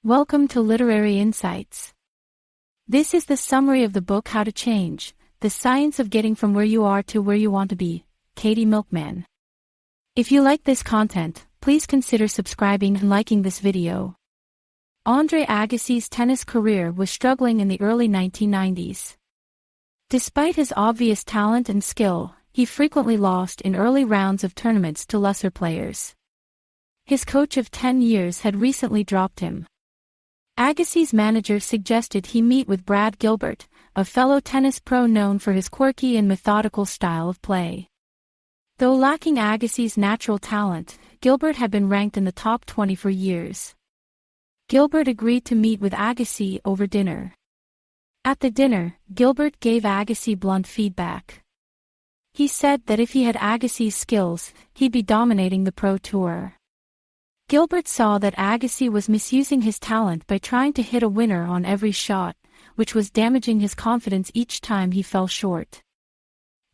Welcome to Literary Insights. This is the summary of the book How to Change, The Science of Getting from Where You Are to Where You Want to Be, Katy Milkman. If you like this content, please consider subscribing and liking this video. Andre Agassi's tennis career was struggling in the early 1990s. Despite his obvious talent and skill, he frequently lost in early rounds of tournaments to lesser players. His coach of 10 years had recently dropped him. Agassi's manager suggested he meet with Brad Gilbert, a fellow tennis pro known for his quirky and methodical style of play. Though lacking Agassi's natural talent, Gilbert had been ranked in the top 20 for years. Gilbert agreed to meet with Agassi over dinner. At the dinner, Gilbert gave Agassi blunt feedback. He said that if he had Agassi's skills, he'd be dominating the pro tour. Gilbert saw that Agassi was misusing his talent by trying to hit a winner on every shot, which was damaging his confidence each time he fell short.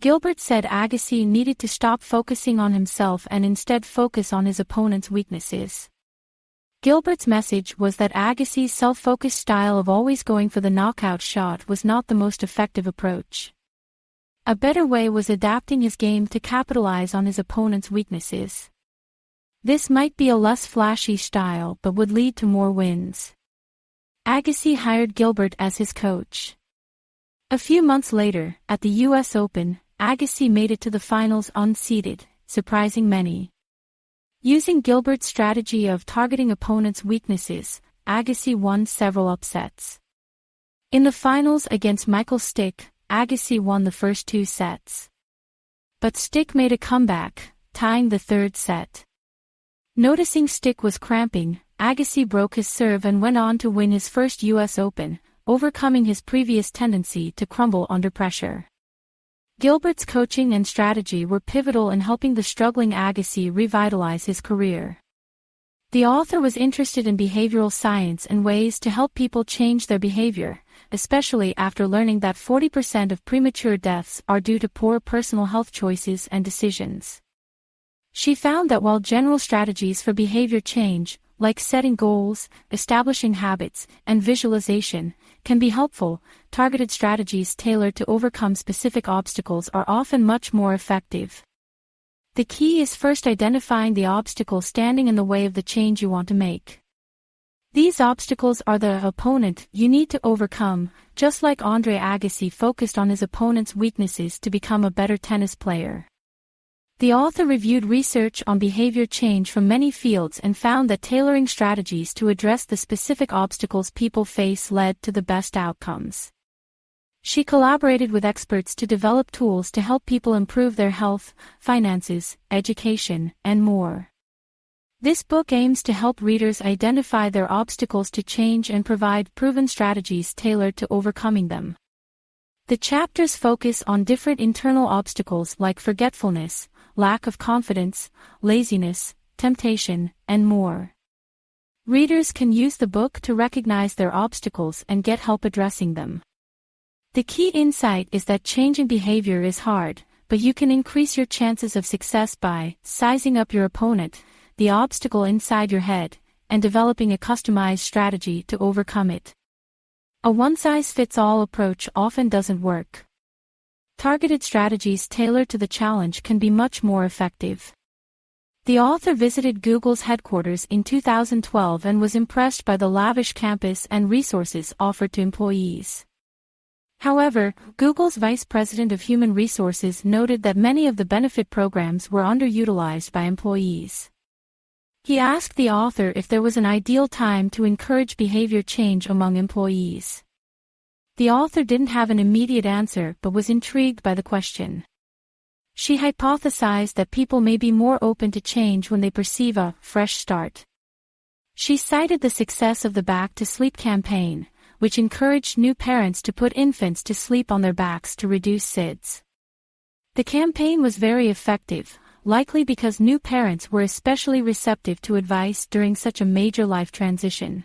Gilbert said Agassi needed to stop focusing on himself and instead focus on his opponent's weaknesses. Gilbert's message was that Agassi's self-focused style of always going for the knockout shot was not the most effective approach. A better way was adapting his game to capitalize on his opponent's weaknesses. This might be a less flashy style but would lead to more wins. Agassi hired Gilbert as his coach. A few months later, at the US Open, Agassi made it to the finals unseeded, surprising many. Using Gilbert's strategy of targeting opponents' weaknesses, Agassi won several upsets. In the finals against Michael Stick, Agassi won the first two sets. But Stick made a comeback, tying the third set. Noticing Stick was cramping, Agassi broke his serve and went on to win his first US Open, overcoming his previous tendency to crumble under pressure. Gilbert's coaching and strategy were pivotal in helping the struggling Agassi revitalize his career. The author was interested in behavioral science and ways to help people change their behavior, especially after learning that 40% of premature deaths are due to poor personal health choices and decisions. She found that while general strategies for behavior change, like setting goals, establishing habits, and visualization, can be helpful, targeted strategies tailored to overcome specific obstacles are often much more effective. The key is first identifying the obstacle standing in the way of the change you want to make. These obstacles are the opponent you need to overcome, just like Andre Agassi focused on his opponent's weaknesses to become a better tennis player. The author reviewed research on behavior change from many fields and found that tailoring strategies to address the specific obstacles people face led to the best outcomes. She collaborated with experts to develop tools to help people improve their health, finances, education, and more. This book aims to help readers identify their obstacles to change and provide proven strategies tailored to overcoming them. The chapters focus on different internal obstacles like forgetfulness, lack of confidence, laziness, temptation, and more. Readers can use the book to recognize their obstacles and get help addressing them. The key insight is that changing behavior is hard, but you can increase your chances of success by sizing up your opponent, the obstacle inside your head, and developing a customized strategy to overcome it. A one-size-fits-all approach often doesn't work. Targeted strategies tailored to the challenge can be much more effective. The author visited Google's headquarters in 2012 and was impressed by the lavish campus and resources offered to employees. However, Google's Vice President of Human Resources noted that many of the benefit programs were underutilized by employees. He asked the author if there was an ideal time to encourage behavior change among employees. The author didn't have an immediate answer but was intrigued by the question. She hypothesized that people may be more open to change when they perceive a fresh start. She cited the success of the Back to Sleep campaign, which encouraged new parents to put infants to sleep on their backs to reduce SIDS. The campaign was very effective, likely because new parents were especially receptive to advice during such a major life transition.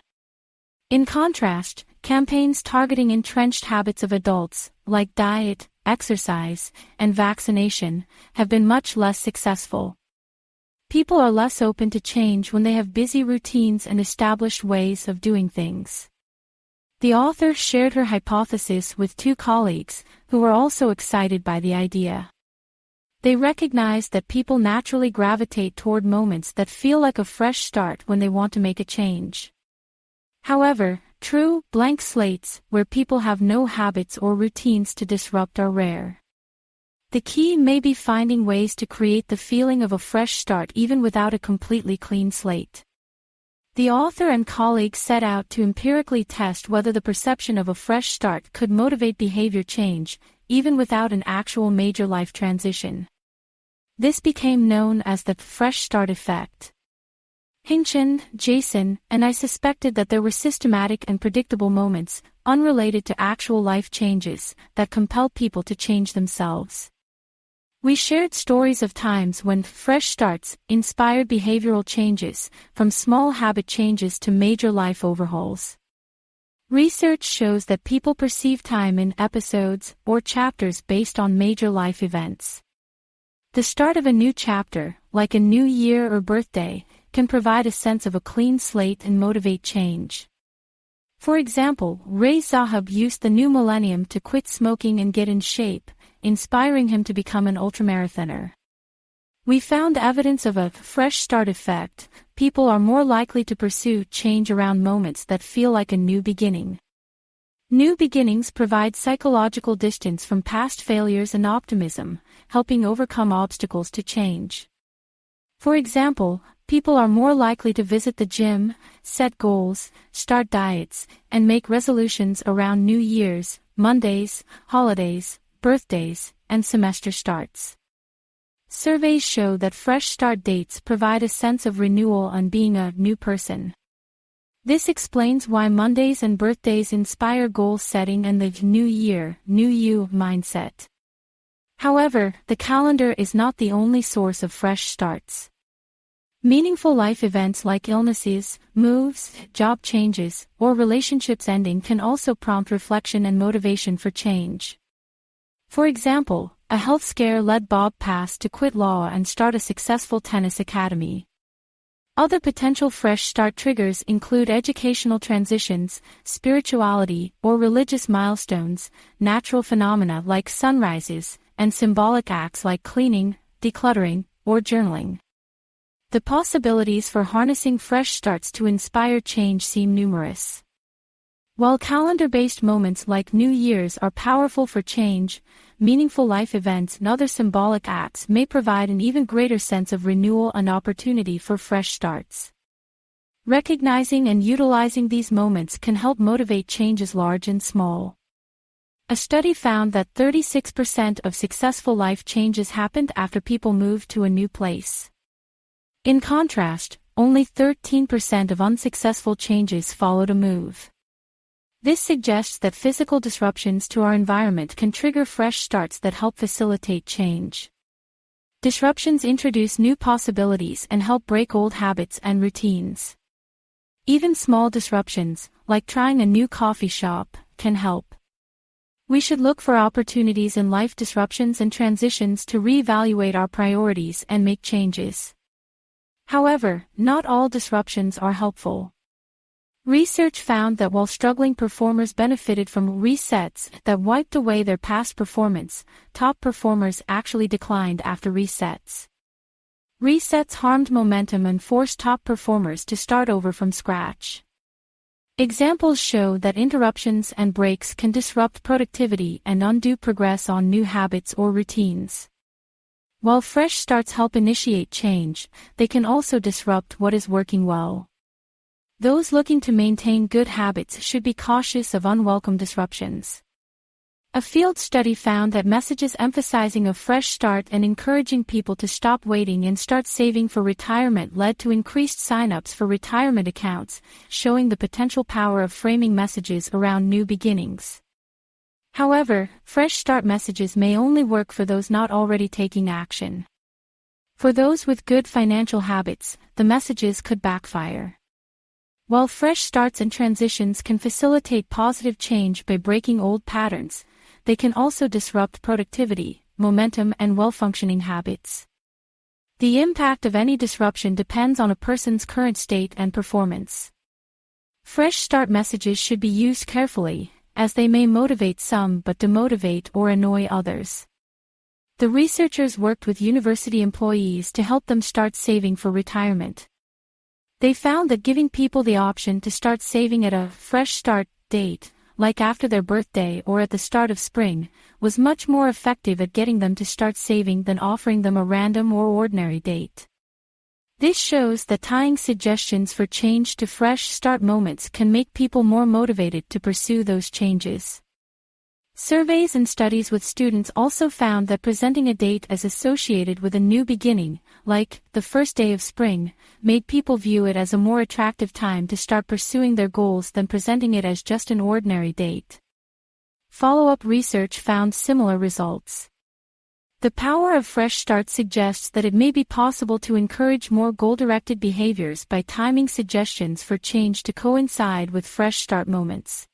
In contrast, campaigns targeting entrenched habits of adults, like diet, exercise, and vaccination, have been much less successful. People are less open to change when they have busy routines and established ways of doing things. The author shared her hypothesis with two colleagues, who were also excited by the idea. They recognized that people naturally gravitate toward moments that feel like a fresh start when they want to make a change. However, true, blank slates, where people have no habits or routines to disrupt, are rare. The key may be finding ways to create the feeling of a fresh start even without a completely clean slate. The author and colleagues set out to empirically test whether the perception of a fresh start could motivate behavior change, even without an actual major life transition. This became known as the fresh start effect. Hinchin, Jason, and I suspected that there were systematic and predictable moments, unrelated to actual life changes, that compel people to change themselves. We shared stories of times when fresh starts inspired behavioral changes, from small habit changes to major life overhauls. Research shows that people perceive time in episodes or chapters based on major life events. The start of a new chapter, like a new year or birthday, can provide a sense of a clean slate and motivate change. For example, Ray Zahab used the new millennium to quit smoking and get in shape, inspiring him to become an ultramarathoner. We found evidence of a fresh start effect. People are more likely to pursue change around moments that feel like a new beginning. New beginnings provide psychological distance from past failures and optimism, helping overcome obstacles to change. For example, people are more likely to visit the gym, set goals, start diets, and make resolutions around New Year's, Mondays, holidays, birthdays, and semester starts. Surveys show that fresh start dates provide a sense of renewal and being a new person. This explains why Mondays and birthdays inspire goal setting and the new year, new you mindset. However, the calendar is not the only source of fresh starts. Meaningful life events like illnesses, moves, job changes, or relationships ending can also prompt reflection and motivation for change. For example, a health scare led Bob Pass to quit law and start a successful tennis academy. Other potential fresh start triggers include educational transitions, spirituality, or religious milestones, natural phenomena like sunrises, and symbolic acts like cleaning, decluttering, or journaling. The possibilities for harnessing fresh starts to inspire change seem numerous. While calendar-based moments like New Year's are powerful for change, meaningful life events and other symbolic acts may provide an even greater sense of renewal and opportunity for fresh starts. Recognizing and utilizing these moments can help motivate changes large and small. A study found that 36% of successful life changes happened after people moved to a new place. In contrast, only 13% of unsuccessful changes followed a move. This suggests that physical disruptions to our environment can trigger fresh starts that help facilitate change. Disruptions introduce new possibilities and help break old habits and routines. Even small disruptions, like trying a new coffee shop, can help. We should look for opportunities in life disruptions and transitions to reevaluate our priorities and make changes. However, not all disruptions are helpful. Research found that while struggling performers benefited from resets that wiped away their past performance, top performers actually declined after resets. Resets harmed momentum and forced top performers to start over from scratch. Examples show that interruptions and breaks can disrupt productivity and undo progress on new habits or routines. While fresh starts help initiate change, they can also disrupt what is working well. Those looking to maintain good habits should be cautious of unwelcome disruptions. A field study found that messages emphasizing a fresh start and encouraging people to stop waiting and start saving for retirement led to increased sign-ups for retirement accounts, showing the potential power of framing messages around new beginnings. However, fresh start messages may only work for those not already taking action. For those with good financial habits, the messages could backfire. While fresh starts and transitions can facilitate positive change by breaking old patterns, they can also disrupt productivity, momentum, and well-functioning habits. The impact of any disruption depends on a person's current state and performance. Fresh start messages should be used carefully, as they may motivate some but demotivate or annoy others. The researchers worked with university employees to help them start saving for retirement. They found that giving people the option to start saving at a fresh start date, like after their birthday or at the start of spring, was much more effective at getting them to start saving than offering them a random or ordinary date. This shows that tying suggestions for change to fresh start moments can make people more motivated to pursue those changes. Surveys and studies with students also found that presenting a date as associated with a new beginning, like the first day of spring, made people view it as a more attractive time to start pursuing their goals than presenting it as just an ordinary date. Follow-up research found similar results. The power of fresh start suggests that it may be possible to encourage more goal-directed behaviors by timing suggestions for change to coincide with fresh start moments.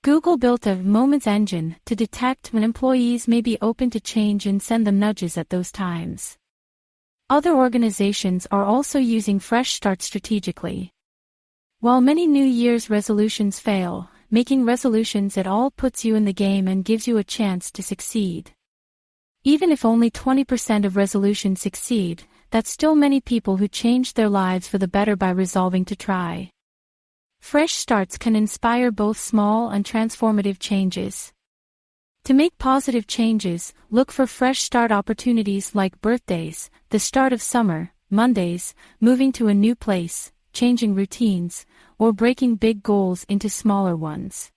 Google built a moments engine to detect when employees may be open to change and send them nudges at those times. Other organizations are also using fresh start strategically. While many New Year's resolutions fail, making resolutions at all puts you in the game and gives you a chance to succeed. Even if only 20% of resolutions succeed, that's still many people who changed their lives for the better by resolving to try. Fresh starts can inspire both small and transformative changes. To make positive changes, look for fresh start opportunities like birthdays, the start of summer, Mondays, moving to a new place, changing routines, or breaking big goals into smaller ones.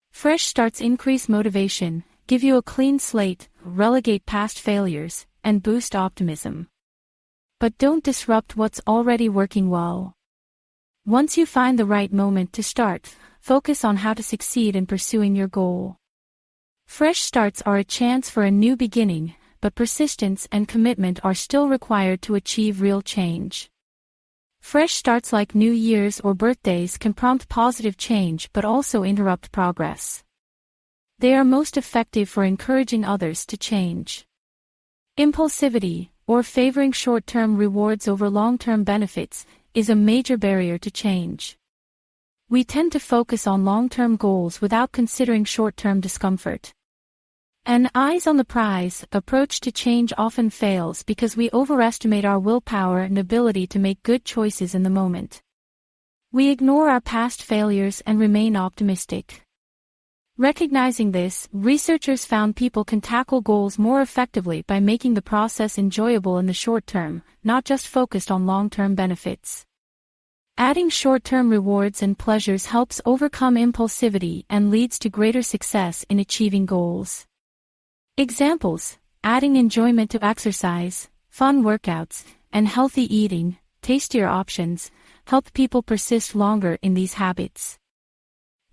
Fresh starts increase motivation, give you a clean slate, relegate past failures, and boost optimism. But don't disrupt what's already working well. Once you find the right moment to start, focus on how to succeed in pursuing your goal. Fresh starts are a chance for a new beginning, but persistence and commitment are still required to achieve real change. Fresh starts like New Year's or birthdays can prompt positive change but also interrupt progress. They are most effective for encouraging others to change. Impulsivity, or favoring short-term rewards over long-term benefits, is a major barrier to change. We tend to focus on long-term goals without considering short-term discomfort. An eyes-on-the-prize approach to change often fails because we overestimate our willpower and ability to make good choices in the moment. We ignore our past failures and remain optimistic. Recognizing this, researchers found people can tackle goals more effectively by making the process enjoyable in the short term, not just focused on long-term benefits. Adding short-term rewards and pleasures helps overcome impulsivity and leads to greater success in achieving goals. Examples: adding enjoyment to exercise, fun workouts, and healthy eating, tastier options, help people persist longer in these habits.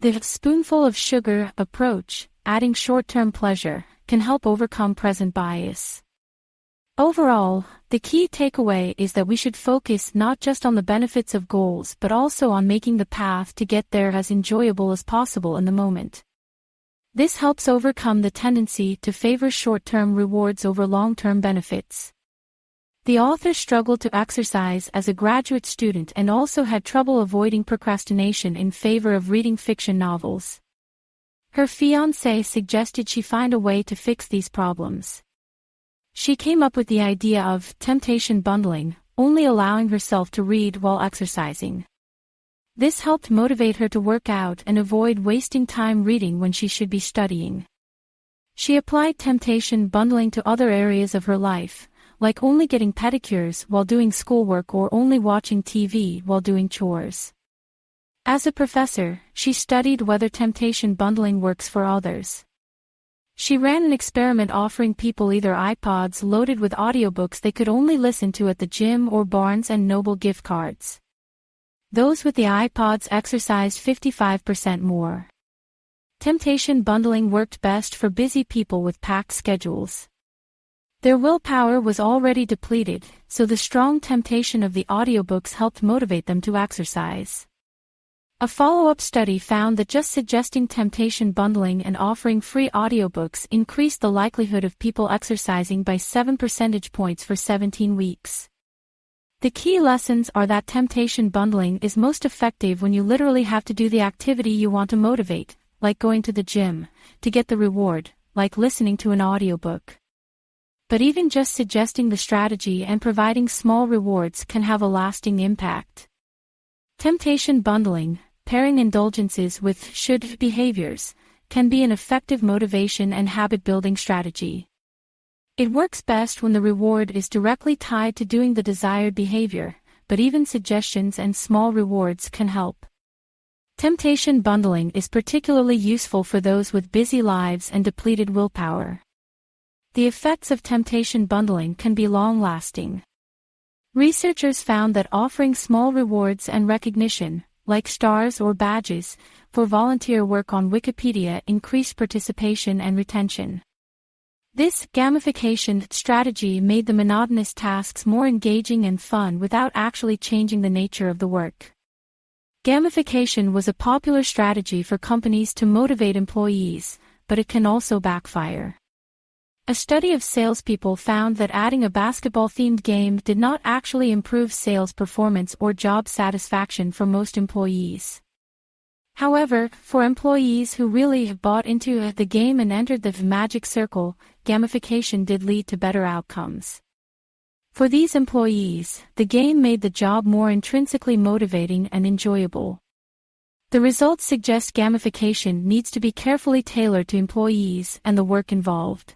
The spoonful of sugar approach, adding short-term pleasure, can help overcome present bias. Overall, the key takeaway is that we should focus not just on the benefits of goals but also on making the path to get there as enjoyable as possible in the moment. This helps overcome the tendency to favor short-term rewards over long-term benefits. The author struggled to exercise as a graduate student and also had trouble avoiding procrastination in favor of reading fiction novels. Her fiancé suggested she find a way to fix these problems. She came up with the idea of temptation bundling, only allowing herself to read while exercising. This helped motivate her to work out and avoid wasting time reading when she should be studying. She applied temptation bundling to other areas of her life, like only getting pedicures while doing schoolwork or only watching TV while doing chores. As a professor, she studied whether temptation bundling works for others. She ran an experiment offering people either iPods loaded with audiobooks they could only listen to at the gym or Barnes & Noble gift cards. Those with the iPods exercised 55% more. Temptation bundling worked best for busy people with packed schedules. Their willpower was already depleted, so the strong temptation of the audiobooks helped motivate them to exercise. A follow-up study found that just suggesting temptation bundling and offering free audiobooks increased the likelihood of people exercising by 7 percentage points for 17 weeks. The key lessons are that temptation bundling is most effective when you literally have to do the activity you want to motivate, like going to the gym, to get the reward, like listening to an audiobook. But even just suggesting the strategy and providing small rewards can have a lasting impact. Temptation bundling, pairing indulgences with should behaviors, can be an effective motivation and habit-building strategy. It works best when the reward is directly tied to doing the desired behavior, but even suggestions and small rewards can help. Temptation bundling is particularly useful for those with busy lives and depleted willpower. The effects of temptation bundling can be long-lasting. Researchers found that offering small rewards and recognition, like stars or badges, for volunteer work on Wikipedia increased participation and retention. This gamification strategy made the monotonous tasks more engaging and fun without actually changing the nature of the work. Gamification was a popular strategy for companies to motivate employees, but it can also backfire. A study of salespeople found that adding a basketball-themed game did not actually improve sales performance or job satisfaction for most employees. However, for employees who really bought into the game and entered the magic circle, gamification did lead to better outcomes. For these employees, the game made the job more intrinsically motivating and enjoyable. The results suggest gamification needs to be carefully tailored to employees and the work involved.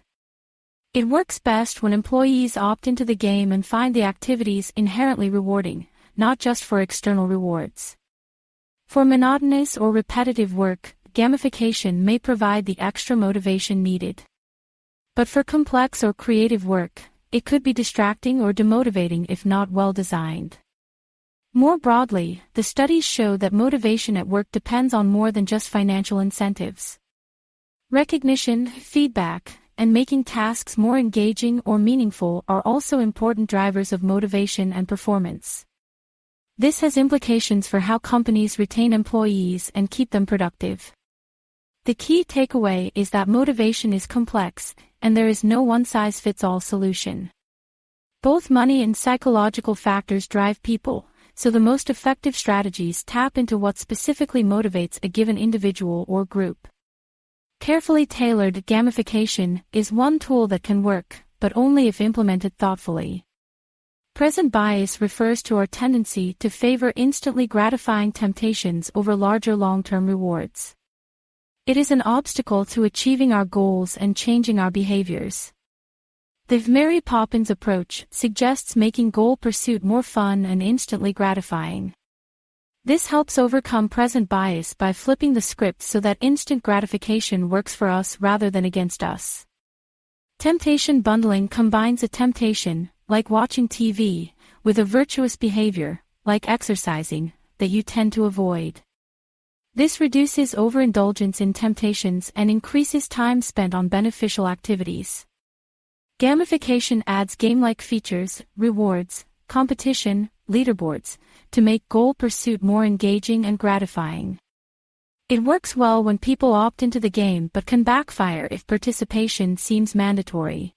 It works best when employees opt into the game and find the activities inherently rewarding, not just for external rewards. For monotonous or repetitive work, gamification may provide the extra motivation needed. But for complex or creative work, it could be distracting or demotivating if not well designed. More broadly, the studies show that motivation at work depends on more than just financial incentives. Recognition, feedback, and making tasks more engaging or meaningful are also important drivers of motivation and performance. This has implications for how companies retain employees and keep them productive. The key takeaway is that motivation is complex, and there is no one-size-fits-all solution. Both money and psychological factors drive people, so the most effective strategies tap into what specifically motivates a given individual or group. Carefully tailored gamification is one tool that can work, but only if implemented thoughtfully. Present bias refers to our tendency to favor instantly gratifying temptations over larger long-term rewards. It is an obstacle to achieving our goals and changing our behaviors. The Mary Poppins approach suggests making goal pursuit more fun and instantly gratifying. This helps overcome present bias by flipping the script so that instant gratification works for us rather than against us. Temptation bundling combines a temptation, like watching TV, with a virtuous behavior, like exercising, that you tend to avoid. This reduces overindulgence in temptations and increases time spent on beneficial activities. Gamification adds game-like features, rewards, competition, leaderboards, to make goal pursuit more engaging and gratifying. It works well when people opt into the game but can backfire if participation seems mandatory.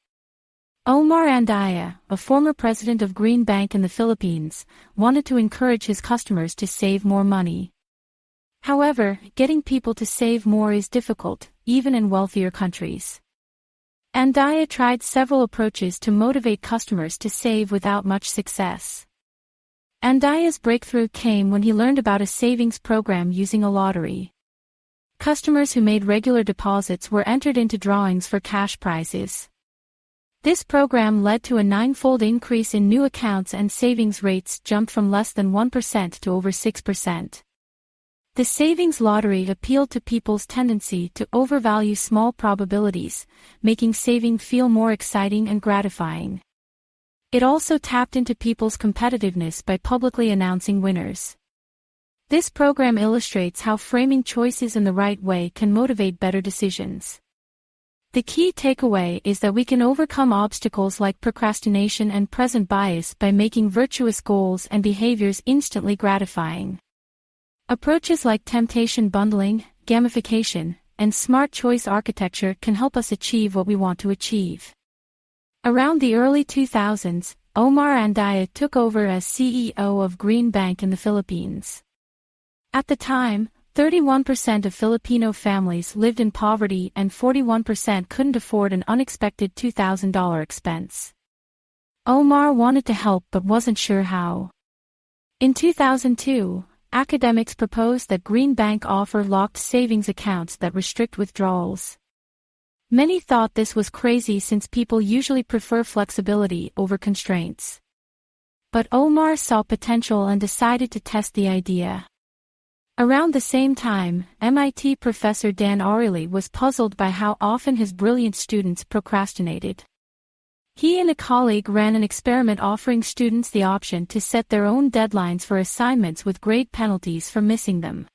Omar Andaya, a former president of Green Bank in the Philippines, wanted to encourage his customers to save more money. However, getting people to save more is difficult, even in wealthier countries. Andaya tried several approaches to motivate customers to save without much success. Andaya's breakthrough came when he learned about a savings program using a lottery. Customers who made regular deposits were entered into drawings for cash prizes. This program led to a 9-fold increase in new accounts, and savings rates jumped from less than 1% to over 6%. The savings lottery appealed to people's tendency to overvalue small probabilities, making saving feel more exciting and gratifying. It also tapped into people's competitiveness by publicly announcing winners. This program illustrates how framing choices in the right way can motivate better decisions. The key takeaway is that we can overcome obstacles like procrastination and present bias by making virtuous goals and behaviors instantly gratifying. Approaches like temptation bundling, gamification, and smart choice architecture can help us achieve what we want to achieve. Around the early 2000s, Omar Andaya took over as CEO of Green Bank in the Philippines. At the time, 31% of Filipino families lived in poverty and 41% couldn't afford an unexpected $2,000 expense. Omar wanted to help but wasn't sure how. In 2002, academics proposed that Green Bank offer locked savings accounts that restrict withdrawals. Many thought this was crazy since people usually prefer flexibility over constraints. But Omar saw potential and decided to test the idea. Around the same time, MIT professor Dan Ariely was puzzled by how often his brilliant students procrastinated. He and a colleague ran an experiment offering students the option to set their own deadlines for assignments with grade penalties for missing them.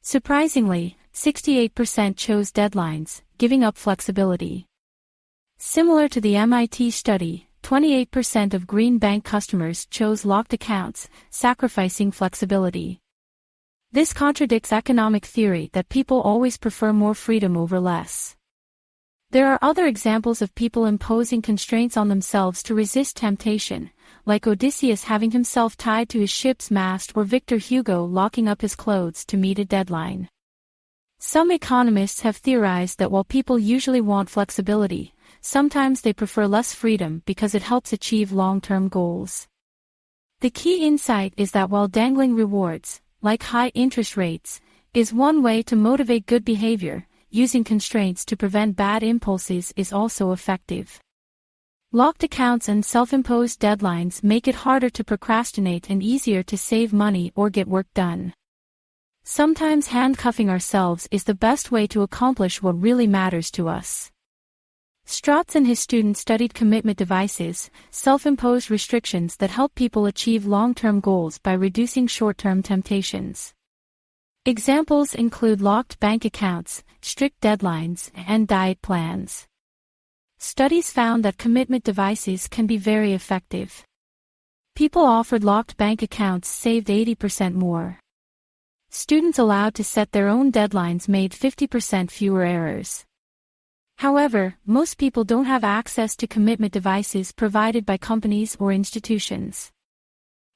Surprisingly, 68% chose deadlines, giving up flexibility. Similar to the MIT study, 28% of Green Bank customers chose locked accounts, sacrificing flexibility. This contradicts economic theory that people always prefer more freedom over less. There are other examples of people imposing constraints on themselves to resist temptation, like Odysseus having himself tied to his ship's mast or Victor Hugo locking up his clothes to meet a deadline. Some economists have theorized that while people usually want flexibility, sometimes they prefer less freedom because it helps achieve long-term goals. The key insight is that while dangling rewards, like high interest rates, is one way to motivate good behavior, using constraints to prevent bad impulses is also effective. Locked accounts and self-imposed deadlines make it harder to procrastinate and easier to save money or get work done. Sometimes handcuffing ourselves is the best way to accomplish what really matters to us. Strauss and his students studied commitment devices, self-imposed restrictions that help people achieve long-term goals by reducing short-term temptations. Examples include locked bank accounts, strict deadlines, and diet plans. Studies found that commitment devices can be very effective. People offered locked bank accounts saved 80% more. Students allowed to set their own deadlines made 50% fewer errors. However, most people don't have access to commitment devices provided by companies or institutions.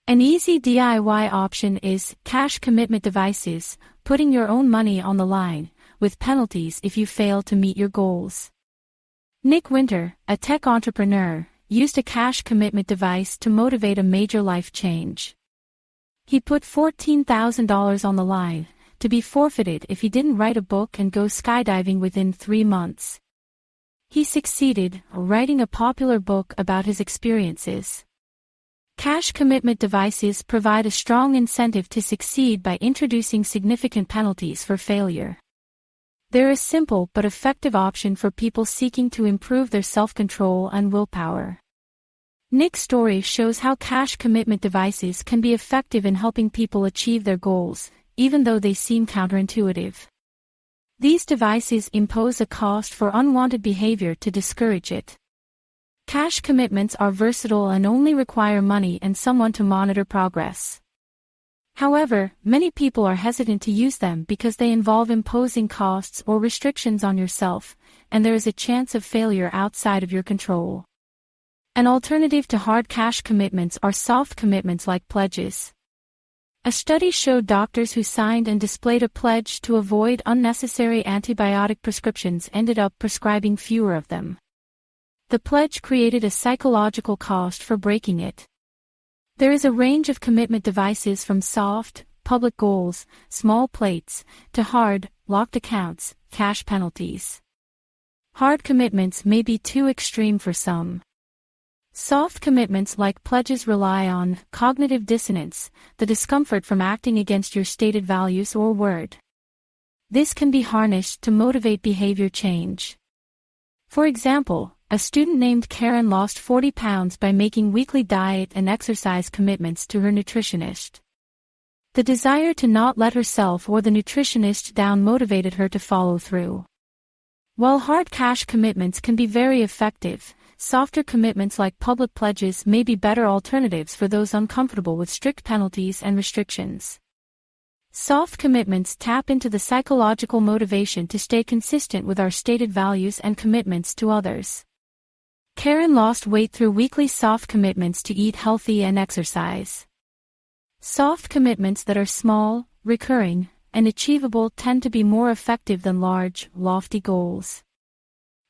An easy DIY option is cash commitment devices, putting your own money on the line, with penalties if you fail to meet your goals. Nick Winter, a tech entrepreneur, used a cash commitment device to motivate a major life change. He put $14,000 on the line, to be forfeited if he didn't write a book and go skydiving within 3 months. He succeeded, writing a popular book about his experiences. Cash commitment devices provide a strong incentive to succeed by introducing significant penalties for failure. They're a simple but effective option for people seeking to improve their self-control and willpower. Nick's story shows how cash commitment devices can be effective in helping people achieve their goals, even though they seem counterintuitive. These devices impose a cost for unwanted behavior to discourage it. Cash commitments are versatile and only require money and someone to monitor progress. However, many people are hesitant to use them because they involve imposing costs or restrictions on yourself, and there is a chance of failure outside of your control. An alternative to hard cash commitments are soft commitments like pledges. A study showed doctors who signed and displayed a pledge to avoid unnecessary antibiotic prescriptions ended up prescribing fewer of them. The pledge created a psychological cost for breaking it. There is a range of commitment devices from soft, public goals, small plates, to hard, locked accounts, cash penalties. Hard commitments may be too extreme for some. Soft commitments like pledges rely on cognitive dissonance, the discomfort from acting against your stated values or word. This can be harnessed to motivate behavior change. For example, a student named Karen lost 40 pounds by making weekly diet and exercise commitments to her nutritionist. The desire to not let herself or the nutritionist down motivated her to follow through. While hard cash commitments can be very effective, softer commitments like public pledges may be better alternatives for those uncomfortable with strict penalties and restrictions. Soft commitments tap into the psychological motivation to stay consistent with our stated values and commitments to others. Karen lost weight through weekly soft commitments to eat healthy and exercise. Soft commitments that are small, recurring, and achievable tend to be more effective than large, lofty goals.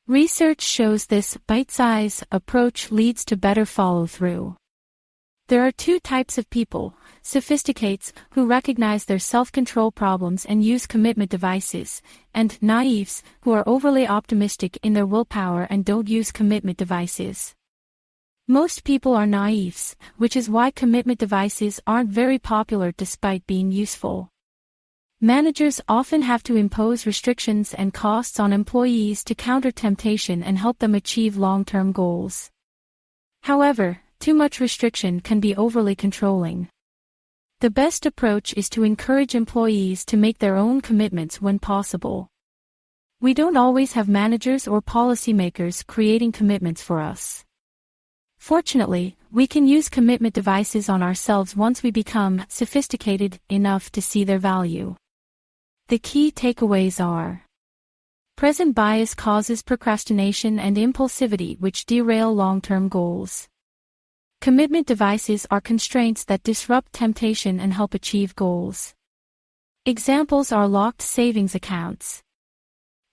Research shows this bite-size approach leads to better follow-through. There are two types of people: sophisticates, who recognize their self-control problems and use commitment devices, and naives, who are overly optimistic in their willpower and don't use commitment devices. Most people are naives, which is why commitment devices aren't very popular despite being useful. Managers often have to impose restrictions and costs on employees to counter temptation and help them achieve long-term goals. However, too much restriction can be overly controlling. The best approach is to encourage employees to make their own commitments when possible. We don't always have managers or policymakers creating commitments for us. Fortunately, we can use commitment devices on ourselves once we become sophisticated enough to see their value. The key takeaways are: present bias causes procrastination and impulsivity which derail long-term goals. Commitment devices are constraints that disrupt temptation and help achieve goals. Examples are locked savings accounts.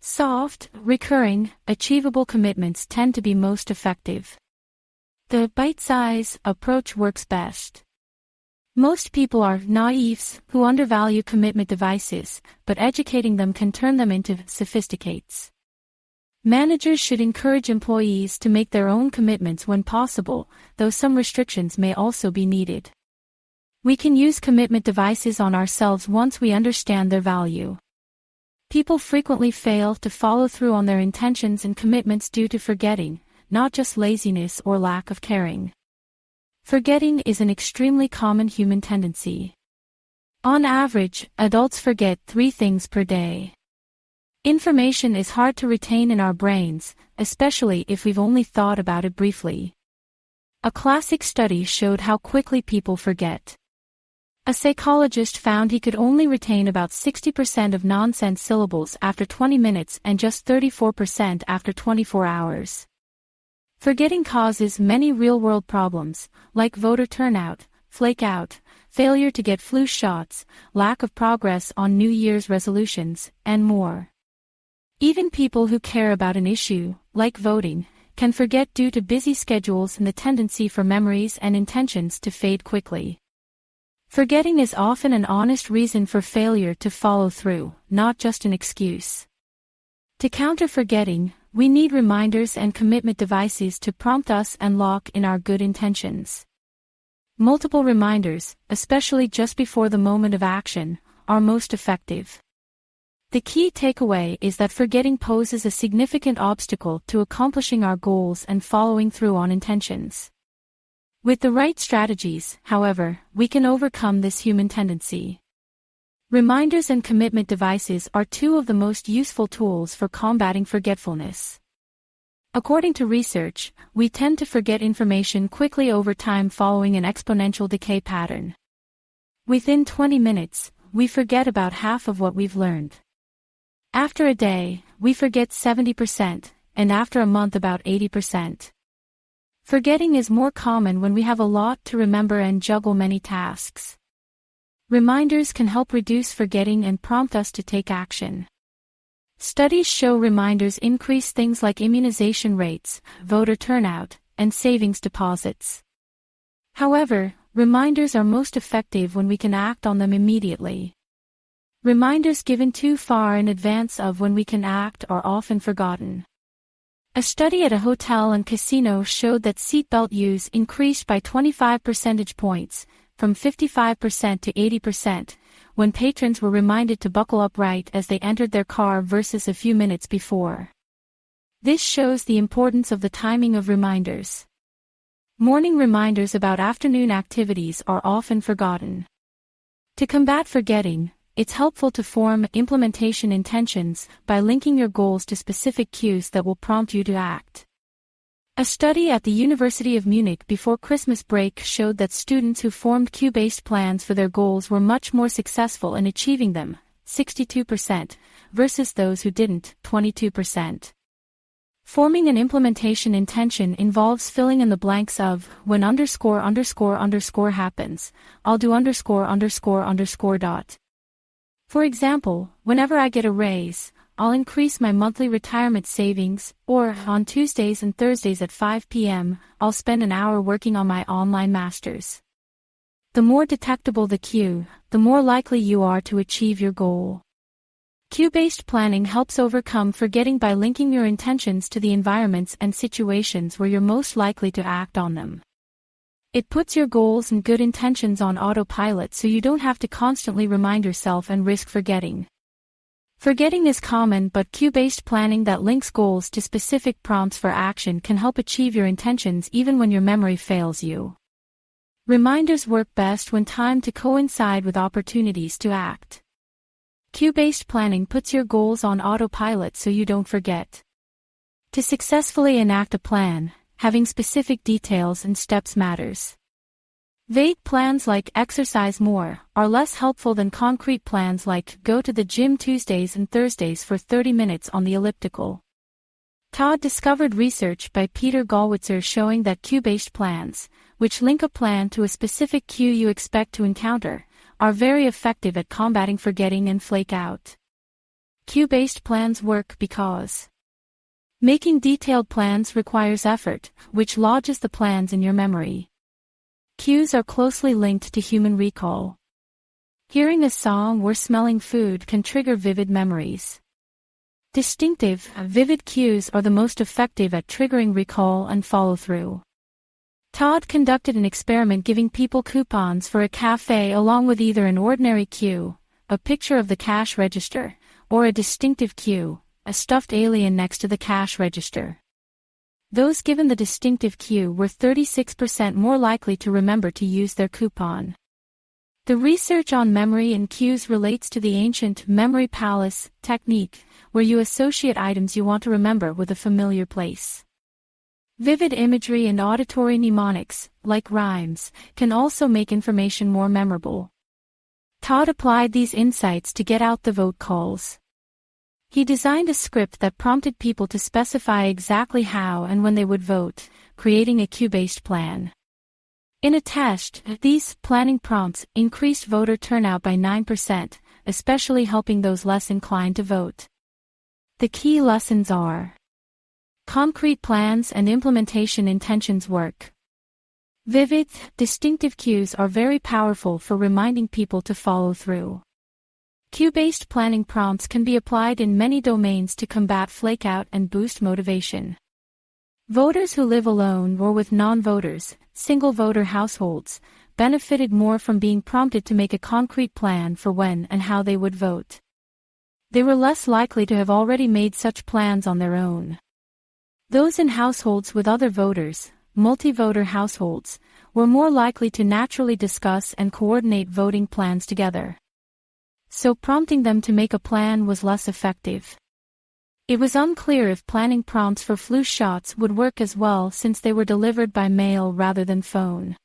Soft, recurring, achievable commitments tend to be most effective. The bite-size approach works best. Most people are naives who undervalue commitment devices, but educating them can turn them into sophisticates. Managers should encourage employees to make their own commitments when possible, though some restrictions may also be needed. We can use commitment devices on ourselves once we understand their value. People frequently fail to follow through on their intentions and commitments due to forgetting, not just laziness or lack of caring. Forgetting is an extremely common human tendency. On average, adults forget 3 things per day. Information is hard to retain in our brains, especially if we've only thought about it briefly. A classic study showed how quickly people forget. A psychologist found he could only retain about 60% of nonsense syllables after 20 minutes and just 34% after 24 hours. Forgetting causes many real-world problems, like voter turnout, flake out, failure to get flu shots, lack of progress on New Year's resolutions, and more. Even people who care about an issue, like voting, can forget due to busy schedules and the tendency for memories and intentions to fade quickly. Forgetting is often an honest reason for failure to follow through, not just an excuse. To counter forgetting, we need reminders and commitment devices to prompt us and lock in our good intentions. Multiple reminders, especially just before the moment of action, are most effective. The key takeaway is that forgetting poses a significant obstacle to accomplishing our goals and following through on intentions. With the right strategies, however, we can overcome this human tendency. Reminders and commitment devices are 2 of the most useful tools for combating forgetfulness. According to research, we tend to forget information quickly over time following an exponential decay pattern. Within 20 minutes, we forget about half of what we've learned. After a day, we forget 70%, and after a month about 80%. Forgetting is more common when we have a lot to remember and juggle many tasks. Reminders can help reduce forgetting and prompt us to take action. Studies show reminders increase things like immunization rates, voter turnout, and savings deposits. However, reminders are most effective when we can act on them immediately. Reminders given too far in advance of when we can act are often forgotten. A study at a hotel and casino showed that seatbelt use increased by 25 percentage points, from 55% to 80%, when patrons were reminded to buckle up right as they entered their car versus a few minutes before. This shows the importance of the timing of reminders. Morning reminders about afternoon activities are often forgotten. To combat forgetting, it's helpful to form implementation intentions by linking your goals to specific cues that will prompt you to act. A study at the University of Munich before Christmas break showed that students who formed cue-based plans for their goals were much more successful in achieving them, 62%, versus those who didn't, 22%. Forming an implementation intention involves filling in the blanks of, when underscore underscore underscore happens, I'll do underscore underscore underscore dot. For example, whenever I get a raise, I'll increase my monthly retirement savings, or, on Tuesdays and Thursdays at 5 p.m., I'll spend an hour working on my online masters. The more detectable the cue, the more likely you are to achieve your goal. Cue-based planning helps overcome forgetting by linking your intentions to the environments and situations where you're most likely to act on them. It puts your goals and good intentions on autopilot so you don't have to constantly remind yourself and risk forgetting. Forgetting is common, but cue-based planning that links goals to specific prompts for action can help achieve your intentions even when your memory fails you. Reminders work best when timed to coincide with opportunities to act. Cue-based planning puts your goals on autopilot so you don't forget. To successfully enact a plan, having specific details and steps matters. Vague plans like exercise more are less helpful than concrete plans like go to the gym Tuesdays and Thursdays for 30 minutes on the elliptical. Todd discovered research by Peter Gallwitzer showing that cue-based plans, which link a plan to a specific cue you expect to encounter, are very effective at combating forgetting and flake out. Cue-based plans work because making detailed plans requires effort, which lodges the plans in your memory. Cues are closely linked to human recall. Hearing a song or smelling food can trigger vivid memories. Distinctive, vivid cues are the most effective at triggering recall and follow-through. Todd conducted an experiment giving people coupons for a cafe along with either an ordinary cue, a picture of the cash register, or a distinctive cue, a stuffed alien next to the cash register. Those given the distinctive cue were 36% more likely to remember to use their coupon. The research on memory and cues relates to the ancient memory palace technique, where you associate items you want to remember with a familiar place. Vivid imagery and auditory mnemonics, like rhymes, can also make information more memorable. Todd applied these insights to get out the vote calls. He designed a script that prompted people to specify exactly how and when they would vote, creating a cue-based plan. In a test, these planning prompts increased voter turnout by 9%, especially helping those less inclined to vote. The key lessons are: concrete plans and implementation intentions work. Vivid, distinctive cues are very powerful for reminding people to follow through. Cue-based planning prompts can be applied in many domains to combat flakeout and boost motivation. Voters who live alone or with non-voters, single-voter households, benefited more from being prompted to make a concrete plan for when and how they would vote. They were less likely to have already made such plans on their own. Those in households with other voters, multi-voter households, were more likely to naturally discuss and coordinate voting plans together. So prompting them to make a plan was less effective. It was unclear if planning prompts for flu shots would work as well since they were delivered by mail rather than phone.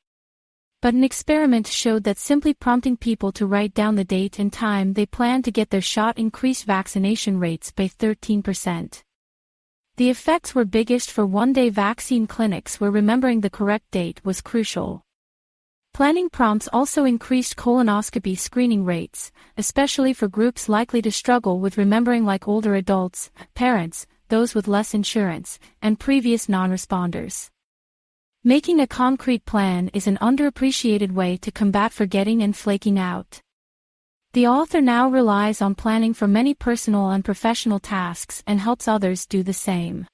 But an experiment showed that simply prompting people to write down the date and time they planned to get their shot increased vaccination rates by 13%. The effects were biggest for one-day vaccine clinics where remembering the correct date was crucial. Planning prompts also increased colonoscopy screening rates, especially for groups likely to struggle with remembering like older adults, parents, those with less insurance, and previous non-responders. Making a concrete plan is an underappreciated way to combat forgetting and flaking out. The author now relies on planning for many personal and professional tasks and helps others do the same.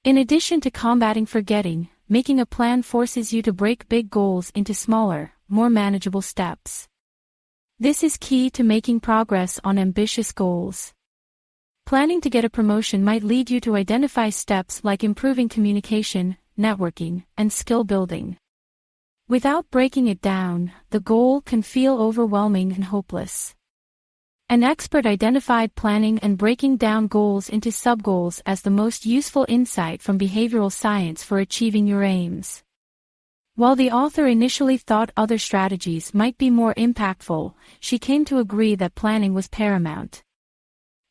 In addition to combating forgetting, making a plan forces you to break big goals into smaller, more manageable steps. This is key to making progress on ambitious goals. Planning to get a promotion might lead you to identify steps like improving communication, networking, and skill building. Without breaking it down, the goal can feel overwhelming and hopeless. An expert identified planning and breaking down goals into sub-goals as the most useful insight from behavioral science for achieving your aims. While the author initially thought other strategies might be more impactful, she came to agree that planning was paramount.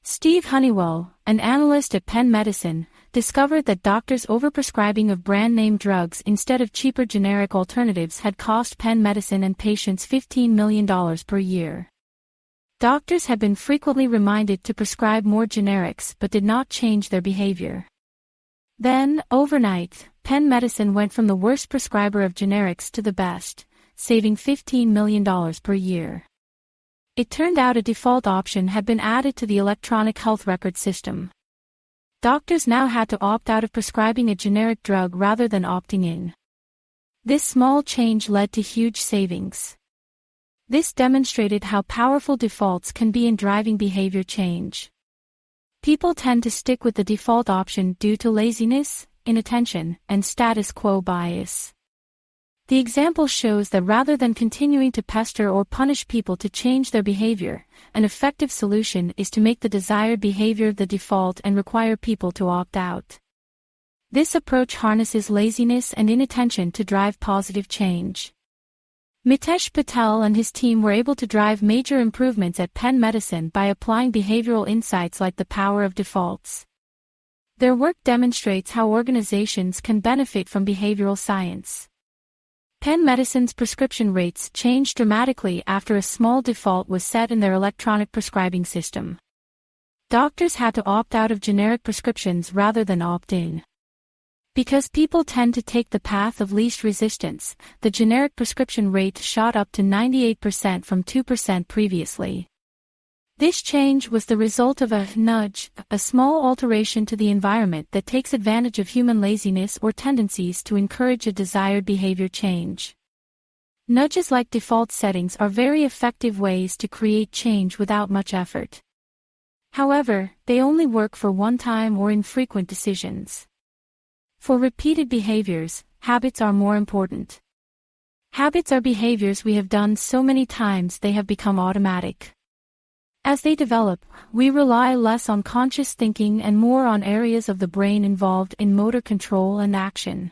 Steve Honeywell, an analyst at Penn Medicine, discovered that doctors' overprescribing of brand-name drugs instead of cheaper generic alternatives had cost Penn Medicine and patients $15 million per year. Doctors had been frequently reminded to prescribe more generics but did not change their behavior. Then, overnight, Penn Medicine went from the worst prescriber of generics to the best, saving $15 million per year. It turned out a default option had been added to the electronic health record system. Doctors now had to opt out of prescribing a generic drug rather than opting in. This small change led to huge savings. This demonstrated how powerful defaults can be in driving behavior change. People tend to stick with the default option due to laziness, inattention, and status quo bias. The example shows that rather than continuing to pester or punish people to change their behavior, an effective solution is to make the desired behavior the default and require people to opt out. This approach harnesses laziness and inattention to drive positive change. Mitesh Patel and his team were able to drive major improvements at Penn Medicine by applying behavioral insights like the power of defaults. Their work demonstrates how organizations can benefit from behavioral science. Penn Medicine's prescription rates changed dramatically after a small default was set in their electronic prescribing system. Doctors had to opt out of generic prescriptions rather than opt in. Because people tend to take the path of least resistance, the generic prescription rate shot up to 98% from 2% previously. This change was the result of a nudge, a small alteration to the environment that takes advantage of human laziness or tendencies to encourage a desired behavior change. Nudges like default settings are very effective ways to create change without much effort. However, they only work for one-time or infrequent decisions. For repeated behaviors, habits are more important. Habits are behaviors we have done so many times they have become automatic. As they develop, we rely less on conscious thinking and more on areas of the brain involved in motor control and action.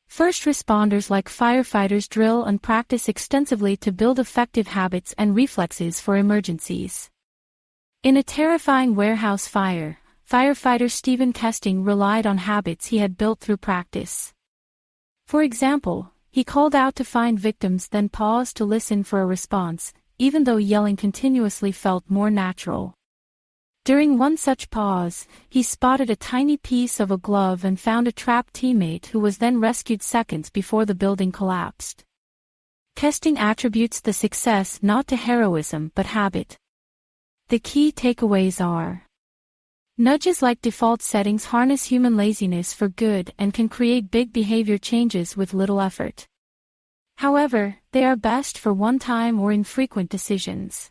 First responders like firefighters drill and practice extensively to build effective habits and reflexes for emergencies. In a terrifying warehouse fire, firefighter Stephen Kesting relied on habits he had built through practice. For example, he called out to find victims, then paused to listen for a response, even though yelling continuously felt more natural. During one such pause, he spotted a tiny piece of a glove and found a trapped teammate who was then rescued seconds before the building collapsed. Kesting attributes the success not to heroism but habit. The key takeaways are: nudges like default settings harness human laziness for good and can create big behavior changes with little effort. However, they are best for one-time or infrequent decisions.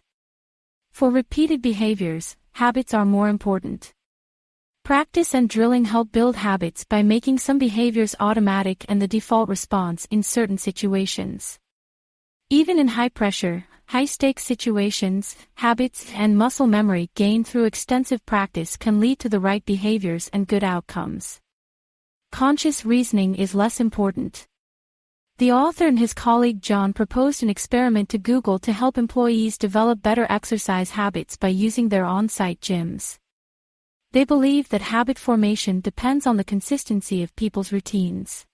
For repeated behaviors, habits are more important. Practice and drilling help build habits by making some behaviors automatic and the default response in certain situations. Even in high-pressure, high-stakes situations, habits and muscle memory gained through extensive practice can lead to the right behaviors and good outcomes. Conscious reasoning is less important. The author and his colleague John proposed an experiment to Google to help employees develop better exercise habits by using their on-site gyms. They believe that habit formation depends on the consistency of people's routines.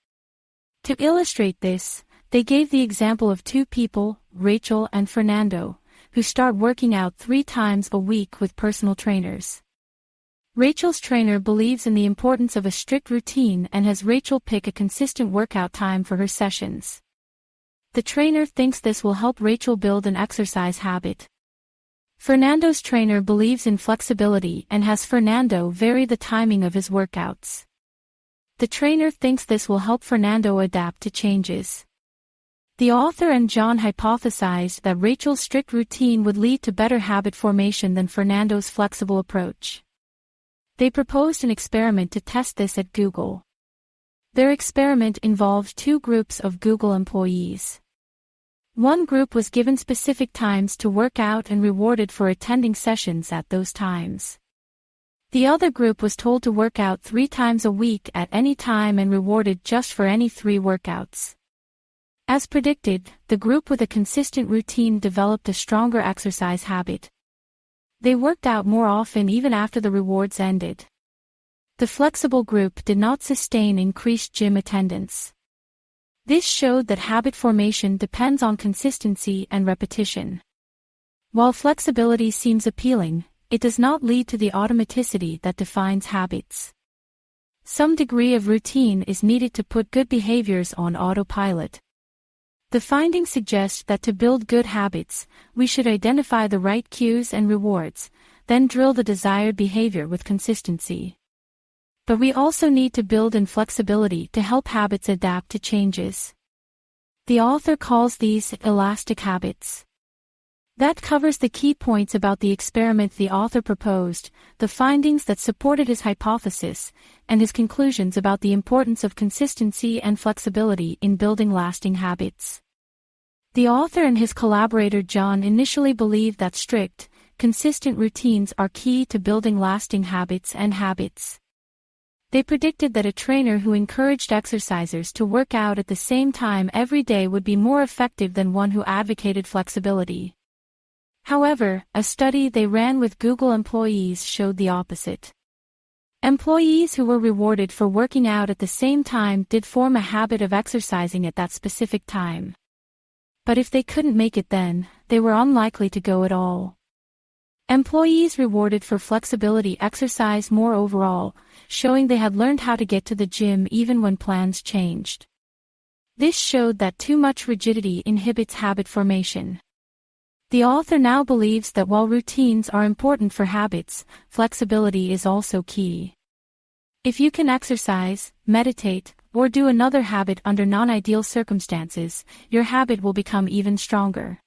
To illustrate this, they gave the example of two people, Rachel and Fernando, who start working out 3 times a week with personal trainers. Rachel's trainer believes in the importance of a strict routine and has Rachel pick a consistent workout time for her sessions. The trainer thinks this will help Rachel build an exercise habit. Fernando's trainer believes in flexibility and has Fernando vary the timing of his workouts. The trainer thinks this will help Fernando adapt to changes. The author and John hypothesized that Rachel's strict routine would lead to better habit formation than Fernando's flexible approach. They proposed an experiment to test this at Google. Their experiment involved 2 groups of Google employees. One group was given specific times to work out and rewarded for attending sessions at those times. The other group was told to work out 3 times a week at any time and rewarded just for any 3 workouts. As predicted, the group with a consistent routine developed a stronger exercise habit. They worked out more often even after the rewards ended. The flexible group did not sustain increased gym attendance. This showed that habit formation depends on consistency and repetition. While flexibility seems appealing, it does not lead to the automaticity that defines habits. Some degree of routine is needed to put good behaviors on autopilot. The findings suggest that to build good habits, we should identify the right cues and rewards, then drill the desired behavior with consistency. But we also need to build in flexibility to help habits adapt to changes. The author calls these elastic habits. That covers the key points about the experiment the author proposed, the findings that supported his hypothesis, and his conclusions about the importance of consistency and flexibility in building lasting habits. The author and his collaborator John initially believed that strict, consistent routines are key to building lasting habits and habits. They predicted that a trainer who encouraged exercisers to work out at the same time every day would be more effective than one who advocated flexibility. However, a study they ran with Google employees showed the opposite. Employees who were rewarded for working out at the same time did form a habit of exercising at that specific time. But if they couldn't make it then, they were unlikely to go at all. Employees rewarded for flexibility exercised more overall, showing they had learned how to get to the gym even when plans changed. This showed that too much rigidity inhibits habit formation. The author now believes that while routines are important for habits, flexibility is also key. If you can exercise, meditate, or do another habit under non-ideal circumstances, your habit will become even stronger.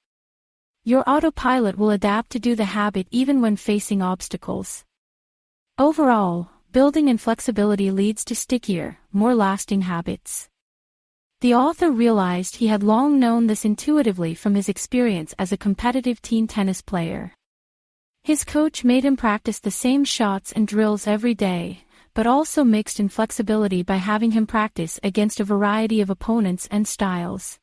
Your autopilot will adapt to do the habit even when facing obstacles. Overall, building in flexibility leads to stickier, more lasting habits. The author realized he had long known this intuitively from his experience as a competitive teen tennis player. His coach made him practice the same shots and drills every day, but also mixed in flexibility by having him practice against a variety of opponents and styles.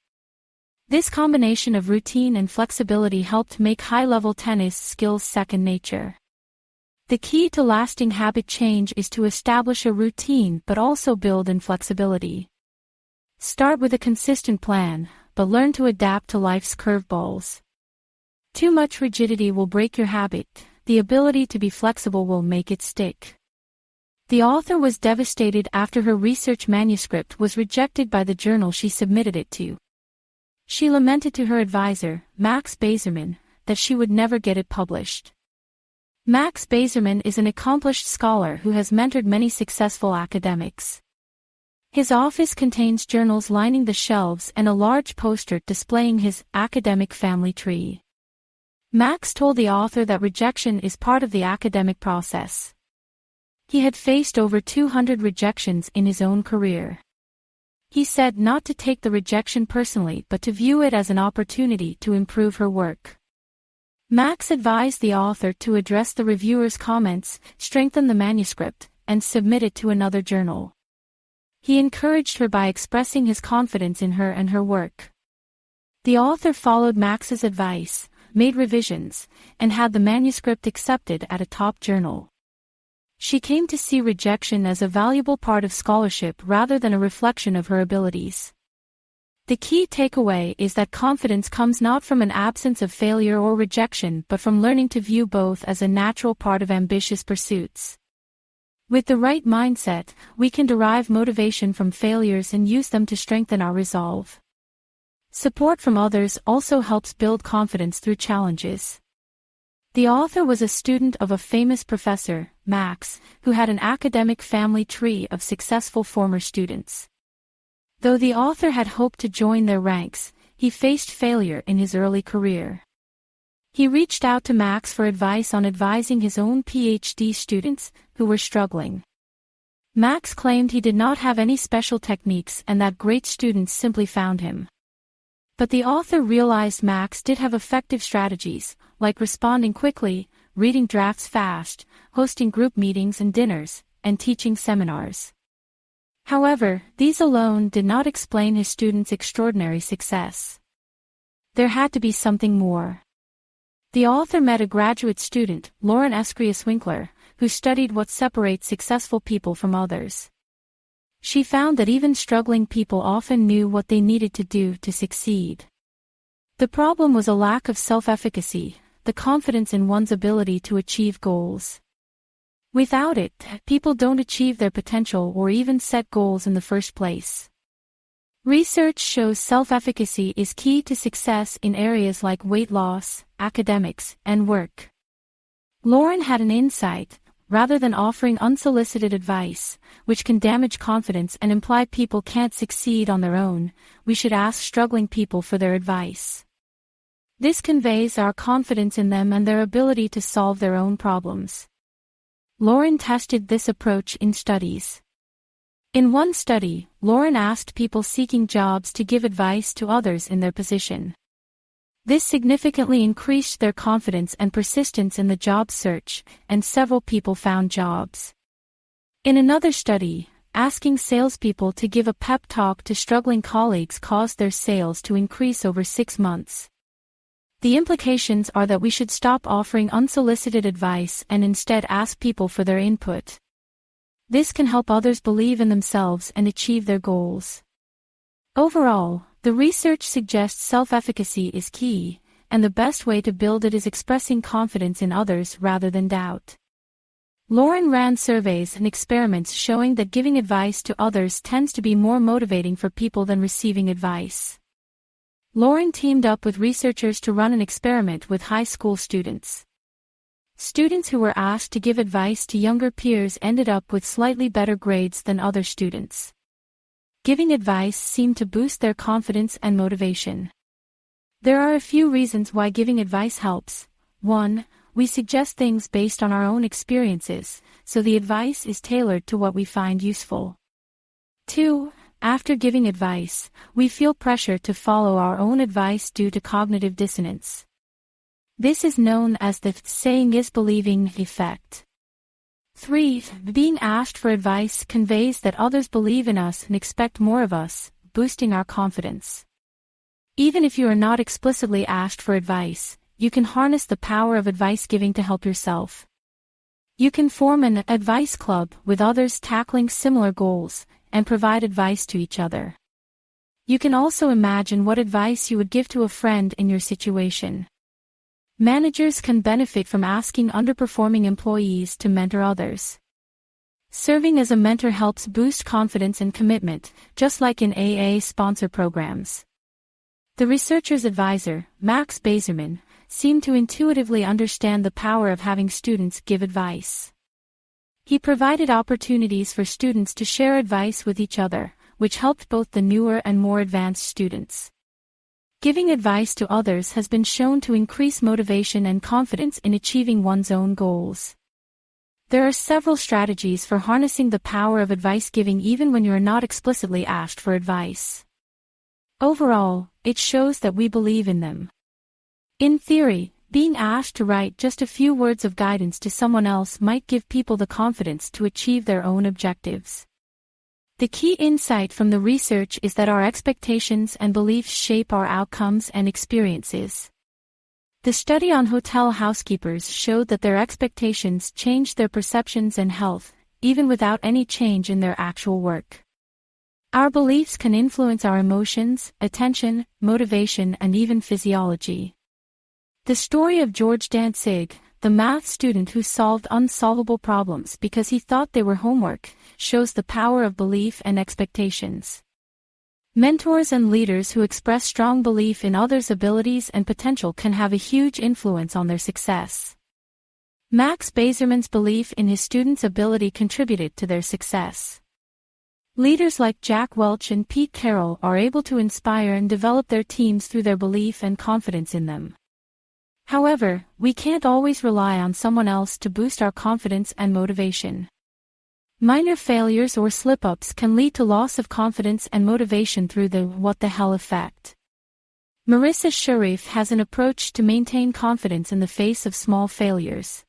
This combination of routine and flexibility helped make high-level tennis skills second nature. The key to lasting habit change is to establish a routine but also build in flexibility. Start with a consistent plan, but learn to adapt to life's curveballs. Too much rigidity will break your habit, the ability to be flexible will make it stick. The author was devastated after her research manuscript was rejected by the journal she submitted it to. She lamented to her advisor, Max Bazerman, that she would never get it published. Max Bazerman is an accomplished scholar who has mentored many successful academics. His office contains journals lining the shelves and a large poster displaying his academic family tree. Max told the author that rejection is part of the academic process. He had faced over 200 rejections in his own career. He said not to take the rejection personally but to view it as an opportunity to improve her work. Max advised the author to address the reviewer's comments, strengthen the manuscript, and submit it to another journal. He encouraged her by expressing his confidence in her and her work. The author followed Max's advice, made revisions, and had the manuscript accepted at a top journal. She came to see rejection as a valuable part of scholarship rather than a reflection of her abilities. The key takeaway is that confidence comes not from an absence of failure or rejection but from learning to view both as a natural part of ambitious pursuits. With the right mindset, we can derive motivation from failures and use them to strengthen our resolve. Support from others also helps build confidence through challenges. The author was a student of a famous professor, Max, who had an academic family tree of successful former students. Though the author had hoped to join their ranks, he faced failure in his early career. He reached out to Max for advice on advising his own PhD students, who were struggling. Max claimed he did not have any special techniques and that great students simply found him. But the author realized Max did have effective strategies, like responding quickly, reading drafts fast, hosting group meetings and dinners, and teaching seminars. However, these alone did not explain his students' extraordinary success. There had to be something more. The author met a graduate student, Lauren Escrius-Winkler, who studied what separates successful people from others. She found that even struggling people often knew what they needed to do to succeed. The problem was a lack of self-efficacy, the confidence in one's ability to achieve goals. Without it, people don't achieve their potential or even set goals in the first place. Research shows self-efficacy is key to success in areas like weight loss, academics, and work. Lauren had an insight: rather than offering unsolicited advice, which can damage confidence and imply people can't succeed on their own, we should ask struggling people for their advice. This conveys our confidence in them and their ability to solve their own problems. Lauren tested this approach in studies. In one study, Lauren asked people seeking jobs to give advice to others in their position. This significantly increased their confidence and persistence in the job search, and several people found jobs. In another study, asking salespeople to give a pep talk to struggling colleagues caused their sales to increase over 6 months. The implications are that we should stop offering unsolicited advice and instead ask people for their input. This can help others believe in themselves and achieve their goals. Overall, the research suggests self-efficacy is key, and the best way to build it is expressing confidence in others rather than doubt. Lauren ran surveys and experiments showing that giving advice to others tends to be more motivating for people than receiving advice. Lauren teamed up with researchers to run an experiment with high school students. Students who were asked to give advice to younger peers ended up with slightly better grades than other students. Giving advice seemed to boost their confidence and motivation. There are a few reasons why giving advice helps. 1. We suggest things based on our own experiences, so the advice is tailored to what we find useful. 2. After giving advice, we feel pressure to follow our own advice due to cognitive dissonance. This is known as the saying is believing effect. 3. Being asked for advice conveys that others believe in us and expect more of us, boosting our confidence. Even if you are not explicitly asked for advice, you can harness the power of advice giving to help yourself. You can form an advice club with others tackling similar goals, and provide advice to each other. You can also imagine what advice you would give to a friend in your situation. Managers can benefit from asking underperforming employees to mentor others. Serving as a mentor helps boost confidence and commitment, just like in AA sponsor programs. The researcher's advisor, Max Bazerman, seemed to intuitively understand the power of having students give advice. He provided opportunities for students to share advice with each other, which helped both the newer and more advanced students. Giving advice to others has been shown to increase motivation and confidence in achieving one's own goals. There are several strategies for harnessing the power of advice giving even when you are not explicitly asked for advice. Overall, it shows that we believe in them. In theory, being asked to write just a few words of guidance to someone else might give people the confidence to achieve their own objectives. The key insight from the research is that our expectations and beliefs shape our outcomes and experiences. The study on hotel housekeepers showed that their expectations changed their perceptions and health, even without any change in their actual work. Our beliefs can influence our emotions, attention, motivation, and even physiology. The story of George Dantzig, the math student who solved unsolvable problems because he thought they were homework, shows the power of belief and expectations. Mentors and leaders who express strong belief in others' abilities and potential can have a huge influence on their success. Max Bazerman's belief in his students' ability contributed to their success. Leaders like Jack Welch and Pete Carroll are able to inspire and develop their teams through their belief and confidence in them. However, we can't always rely on someone else to boost our confidence and motivation. Minor failures or slip-ups can lead to loss of confidence and motivation through the what the hell effect. Marissa Sharif has an approach to maintain confidence in the face of small failures.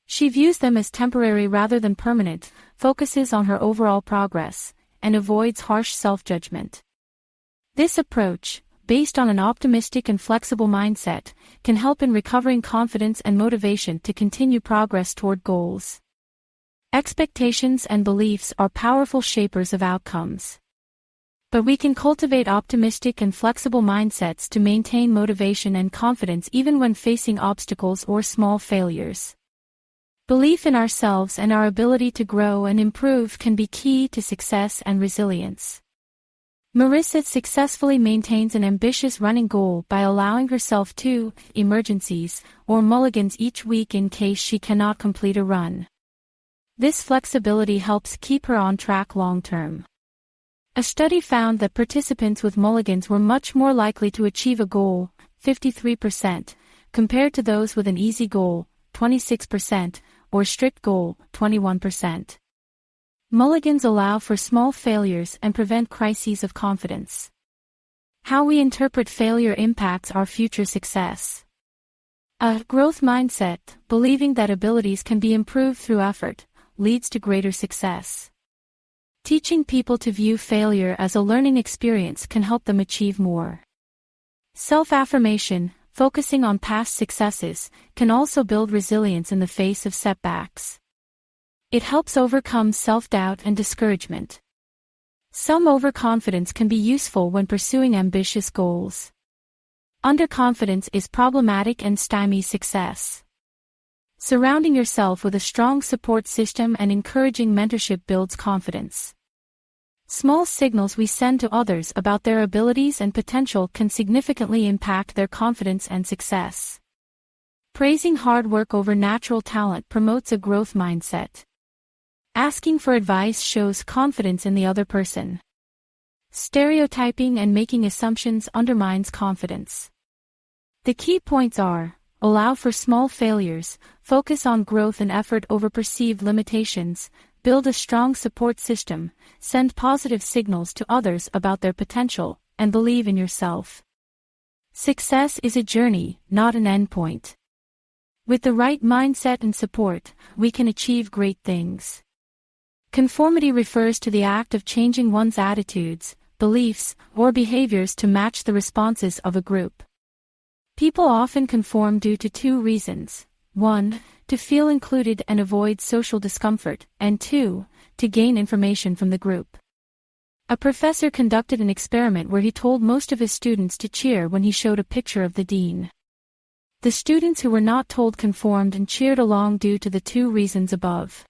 She views them as temporary rather than permanent, focuses on her overall progress, and avoids harsh self-judgment. This approach, based on an optimistic and flexible mindset, can help in recovering confidence and motivation to continue progress toward goals. Expectations and beliefs are powerful shapers of outcomes. But we can cultivate optimistic and flexible mindsets to maintain motivation and confidence even when facing obstacles or small failures. Belief in ourselves and our ability to grow and improve can be key to success and resilience. Marissa successfully maintains an ambitious running goal by allowing herself 2 emergencies or mulligans each week in case she cannot complete a run. This flexibility helps keep her on track long-term. A study found that participants with mulligans were much more likely to achieve a goal, 53%, compared to those with an easy goal, 26%, or strict goal, 21%. Mulligans allow for small failures and prevent crises of confidence. How we interpret failure impacts our future success. A growth mindset, believing that abilities can be improved through effort, leads to greater success. Teaching people to view failure as a learning experience can help them achieve more. Self-affirmation, focusing on past successes, can also build resilience in the face of setbacks. It helps overcome self-doubt and discouragement. Some overconfidence can be useful when pursuing ambitious goals. Underconfidence is problematic and stymies success. Surrounding yourself with a strong support system and encouraging mentorship builds confidence. Small signals we send to others about their abilities and potential can significantly impact their confidence and success. Praising hard work over natural talent promotes a growth mindset. Asking for advice shows confidence in the other person. Stereotyping and making assumptions undermines confidence. The key points are: allow for small failures, focus on growth and effort over perceived limitations, build a strong support system, send positive signals to others about their potential, and believe in yourself. Success is a journey, not an endpoint. With the right mindset and support, we can achieve great things. Conformity refers to the act of changing one's attitudes, beliefs, or behaviors to match the responses of a group. People often conform due to 2 reasons: 1, to feel included and avoid social discomfort, and 2, to gain information from the group. A professor conducted an experiment where he told most of his students to cheer when he showed a picture of the dean. The students who were not told conformed and cheered along due to the 2 reasons above.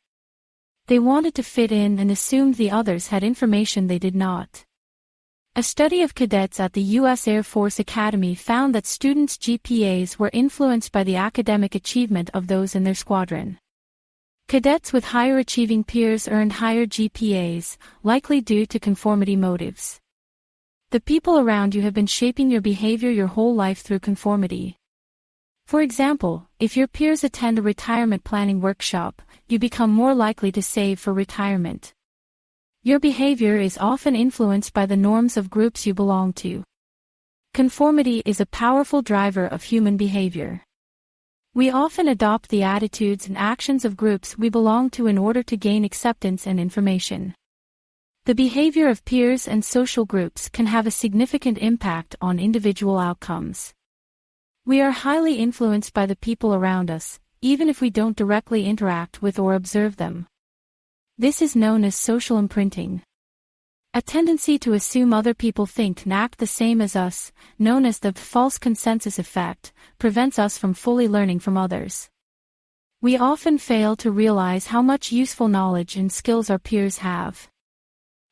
They wanted to fit in and assumed the others had information they did not. A study of cadets at the U.S. Air Force Academy found that students' GPAs were influenced by the academic achievement of those in their squadron. Cadets with higher achieving peers earned higher GPAs, likely due to conformity motives. The people around you have been shaping your behavior your whole life through conformity. For example, if your peers attend a retirement planning workshop, you become more likely to save for retirement. Your behavior is often influenced by the norms of groups you belong to. Conformity is a powerful driver of human behavior. We often adopt the attitudes and actions of groups we belong to in order to gain acceptance and information. The behavior of peers and social groups can have a significant impact on individual outcomes. We are highly influenced by the people around us, even if we don't directly interact with or observe them. This is known as social imprinting. A tendency to assume other people think and act the same as us, known as the false consensus effect, prevents us from fully learning from others. We often fail to realize how much useful knowledge and skills our peers have.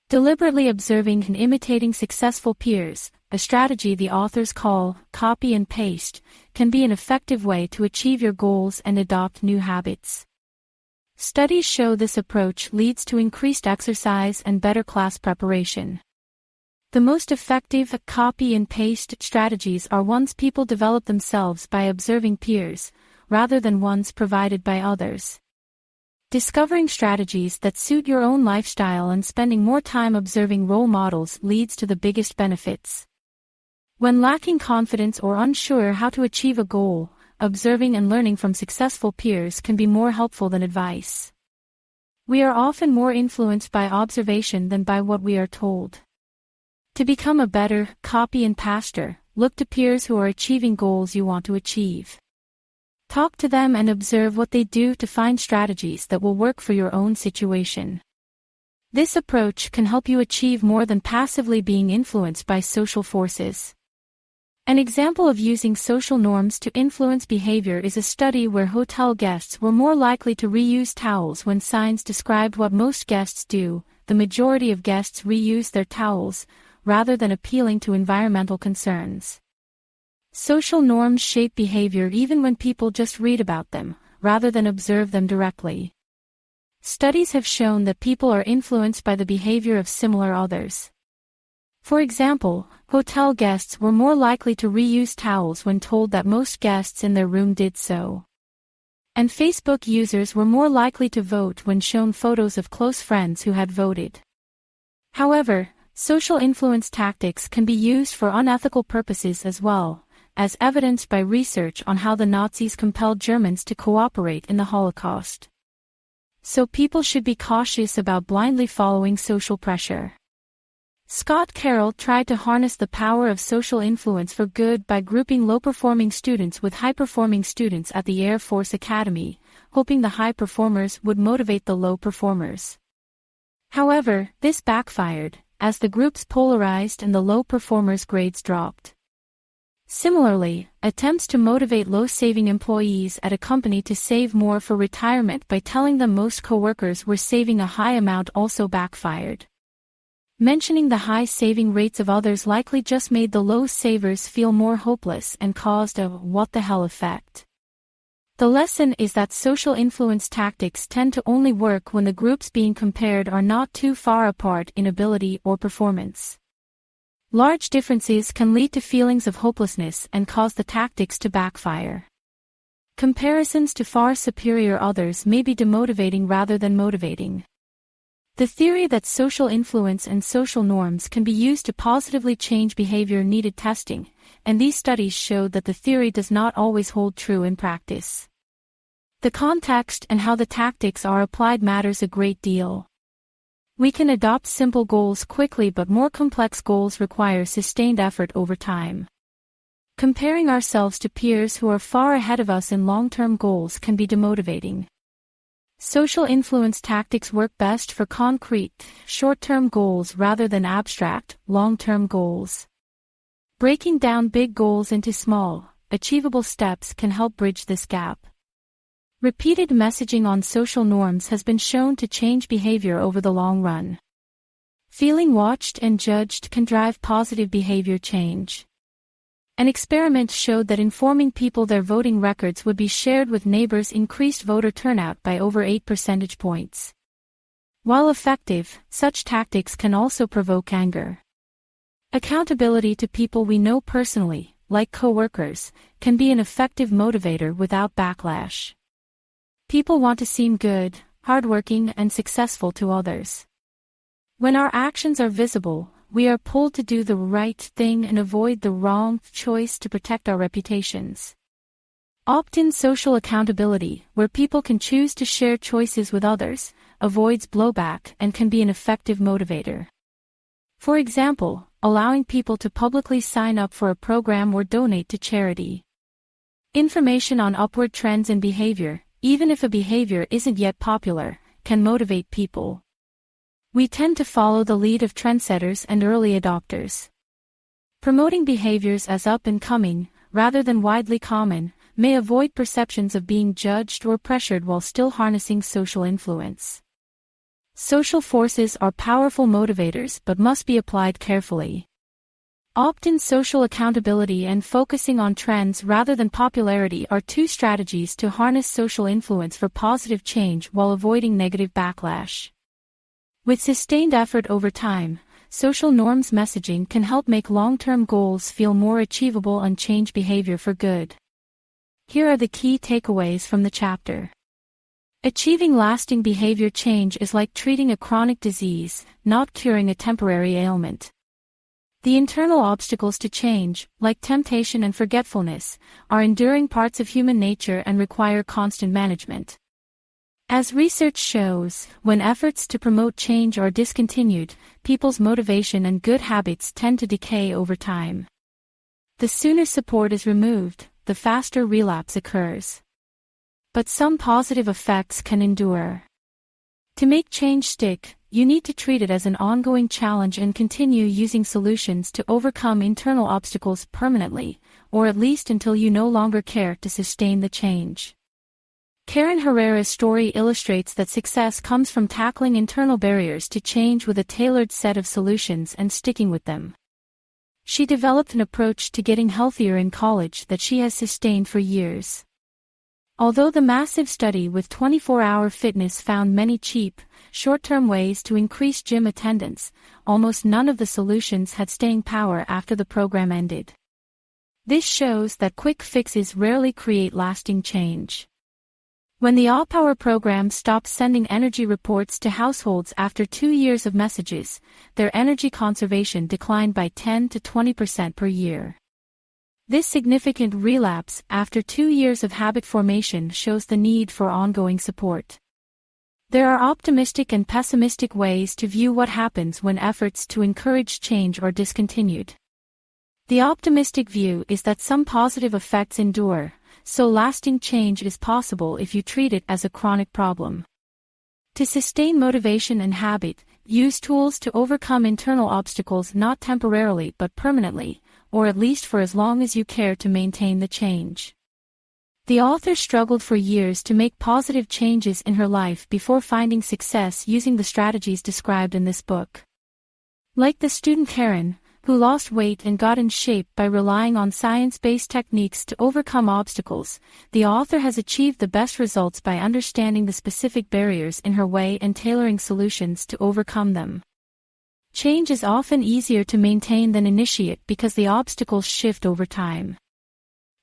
Deliberately observing and imitating successful peers, a strategy the authors call copy and paste, can be an effective way to achieve your goals and adopt new habits. Studies show this approach leads to increased exercise and better class preparation. The most effective copy and paste strategies are ones people develop themselves by observing peers, rather than ones provided by others. Discovering strategies that suit your own lifestyle and spending more time observing role models leads to the biggest benefits. When lacking confidence or unsure how to achieve a goal, observing and learning from successful peers can be more helpful than advice. We are often more influenced by observation than by what we are told. To become a better copy and paster, look to peers who are achieving goals you want to achieve. Talk to them and observe what they do to find strategies that will work for your own situation. This approach can help you achieve more than passively being influenced by social forces. An example of using social norms to influence behavior is a study where hotel guests were more likely to reuse towels when signs described what most guests do. The majority of guests reuse their towels, rather than appealing to environmental concerns. Social norms shape behavior even when people just read about them, rather than observe them directly. Studies have shown that people are influenced by the behavior of similar others. For example, hotel guests were more likely to reuse towels when told that most guests in their room did so. And Facebook users were more likely to vote when shown photos of close friends who had voted. However, social influence tactics can be used for unethical purposes as well, as evidenced by research on how the Nazis compelled Germans to cooperate in the Holocaust. So people should be cautious about blindly following social pressure. Scott Carroll tried to harness the power of social influence for good by grouping low-performing students with high-performing students at the Air Force Academy, hoping the high performers would motivate the low performers. However, this backfired, as the groups polarized and the low performers' grades dropped. Similarly, attempts to motivate low-saving employees at a company to save more for retirement by telling them most coworkers were saving a high amount also backfired. Mentioning the high saving rates of others likely just made the low savers feel more hopeless and caused a what the hell effect. The lesson is that social influence tactics tend to only work when the groups being compared are not too far apart in ability or performance. Large differences can lead to feelings of hopelessness and cause the tactics to backfire. Comparisons to far superior others may be demotivating rather than motivating. The theory that social influence and social norms can be used to positively change behavior needed testing, and these studies showed that the theory does not always hold true in practice. The context and how the tactics are applied matters a great deal. We can adopt simple goals quickly, but more complex goals require sustained effort over time. Comparing ourselves to peers who are far ahead of us in long-term goals can be demotivating. Social influence tactics work best for concrete, short-term goals rather than abstract, long-term goals. Breaking down big goals into small, achievable steps can help bridge this gap. Repeated messaging on social norms has been shown to change behavior over the long run. Feeling watched and judged can drive positive behavior change. An experiment showed that informing people their voting records would be shared with neighbors increased voter turnout by over 8 percentage points. While effective, such tactics can also provoke anger. Accountability to people we know personally, like coworkers, can be an effective motivator without backlash. People want to seem good, hardworking, and successful to others. When our actions are visible, we are pulled to do the right thing and avoid the wrong choice to protect our reputations. Opt-in social accountability, where people can choose to share choices with others, avoids blowback and can be an effective motivator. For example, allowing people to publicly sign up for a program or donate to charity. Information on upward trends in behavior, even if a behavior isn't yet popular, can motivate people. We tend to follow the lead of trendsetters and early adopters. Promoting behaviors as up and coming, rather than widely common, may avoid perceptions of being judged or pressured while still harnessing social influence. Social forces are powerful motivators but must be applied carefully. Opt-in social accountability and focusing on trends rather than popularity are two strategies to harness social influence for positive change while avoiding negative backlash. With sustained effort over time, social norms messaging can help make long-term goals feel more achievable and change behavior for good. Here are the key takeaways from the chapter. Achieving lasting behavior change is like treating a chronic disease, not curing a temporary ailment. The internal obstacles to change, like temptation and forgetfulness, are enduring parts of human nature and require constant management. As research shows, when efforts to promote change are discontinued, people's motivation and good habits tend to decay over time. The sooner support is removed, the faster relapse occurs. But some positive effects can endure. To make change stick, you need to treat it as an ongoing challenge and continue using solutions to overcome internal obstacles permanently, or at least until you no longer care to sustain the change. Karen Herrera's story illustrates that success comes from tackling internal barriers to change with a tailored set of solutions and sticking with them. She developed an approach to getting healthier in college that she has sustained for years. Although the massive study with 24-hour fitness found many cheap, short-term ways to increase gym attendance, almost none of the solutions had staying power after the program ended. This shows that quick fixes rarely create lasting change. When the All-Power program stopped sending energy reports to households after 2 years of messages, their energy conservation declined by 10 to 20% per year. This significant relapse after 2 years of habit formation shows the need for ongoing support. There are optimistic and pessimistic ways to view what happens when efforts to encourage change are discontinued. The optimistic view is that some positive effects endure, so lasting change is possible if you treat it as a chronic problem. To sustain motivation and habit, use tools to overcome internal obstacles not temporarily but permanently, or at least for as long as you care to maintain the change. The author struggled for years to make positive changes in her life before finding success using the strategies described in this book. Like the student Karen, who lost weight and got in shape by relying on science-based techniques to overcome obstacles, the author has achieved the best results by understanding the specific barriers in her way and tailoring solutions to overcome them. Change is often easier to maintain than initiate because the obstacles shift over time.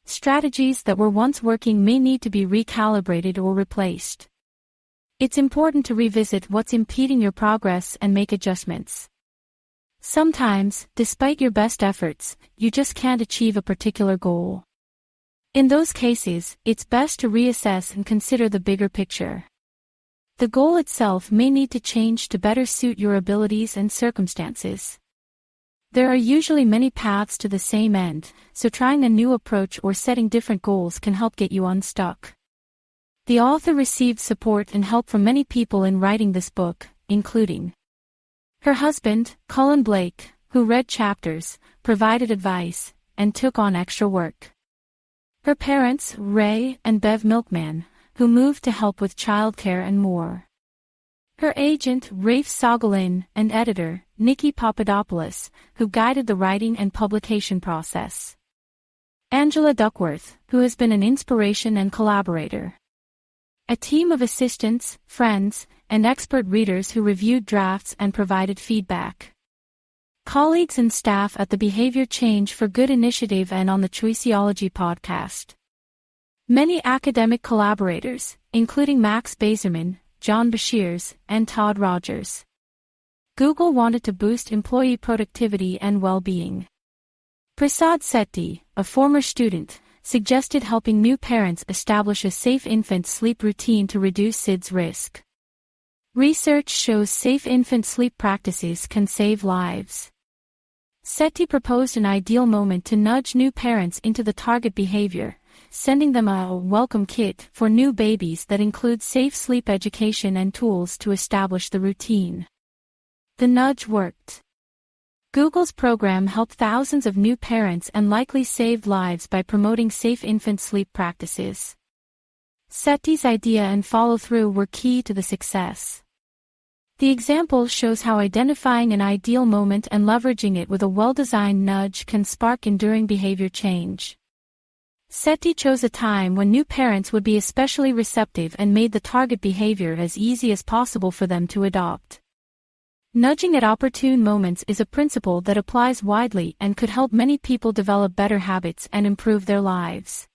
Strategies that were once working may need to be recalibrated or replaced. It's important to revisit what's impeding your progress and make adjustments. Sometimes, despite your best efforts, you just can't achieve a particular goal. In those cases, it's best to reassess and consider the bigger picture. The goal itself may need to change to better suit your abilities and circumstances. There are usually many paths to the same end, so trying a new approach or setting different goals can help get you unstuck. The author received support and help from many people in writing this book, including her husband, Cullen Blake, who read chapters, provided advice, and took on extra work. Her parents, Ray and Bev Milkman, who moved to help with childcare and more. Her agent, Rafe Sogolin, and editor, Nikki Papadopoulos, who guided the writing and publication process. Angela Duckworth, who has been an inspiration and collaborator. A team of assistants, friends, and expert readers who reviewed drafts and provided feedback. Colleagues and staff at the Behavior Change for Good initiative and on the Choiceology podcast. Many academic collaborators, including Max Bazerman, John Bashirs, and Todd Rogers. Google wanted to boost employee productivity and well-being. Prasad Sethi, a former student, suggested helping new parents establish a safe infant sleep routine to reduce SIDS risk. Research shows safe infant sleep practices can save lives. Sethi proposed an ideal moment to nudge new parents into the target behavior, sending them a welcome kit for new babies that includes safe sleep education and tools to establish the routine. The nudge worked. Google's program helped thousands of new parents and likely saved lives by promoting safe infant sleep practices. Sethi's idea and follow-through were key to the success. The example shows how identifying an ideal moment and leveraging it with a well-designed nudge can spark enduring behavior change. Sethi chose a time when new parents would be especially receptive and made the target behavior as easy as possible for them to adopt. Nudging at opportune moments is a principle that applies widely and could help many people develop better habits and improve their lives.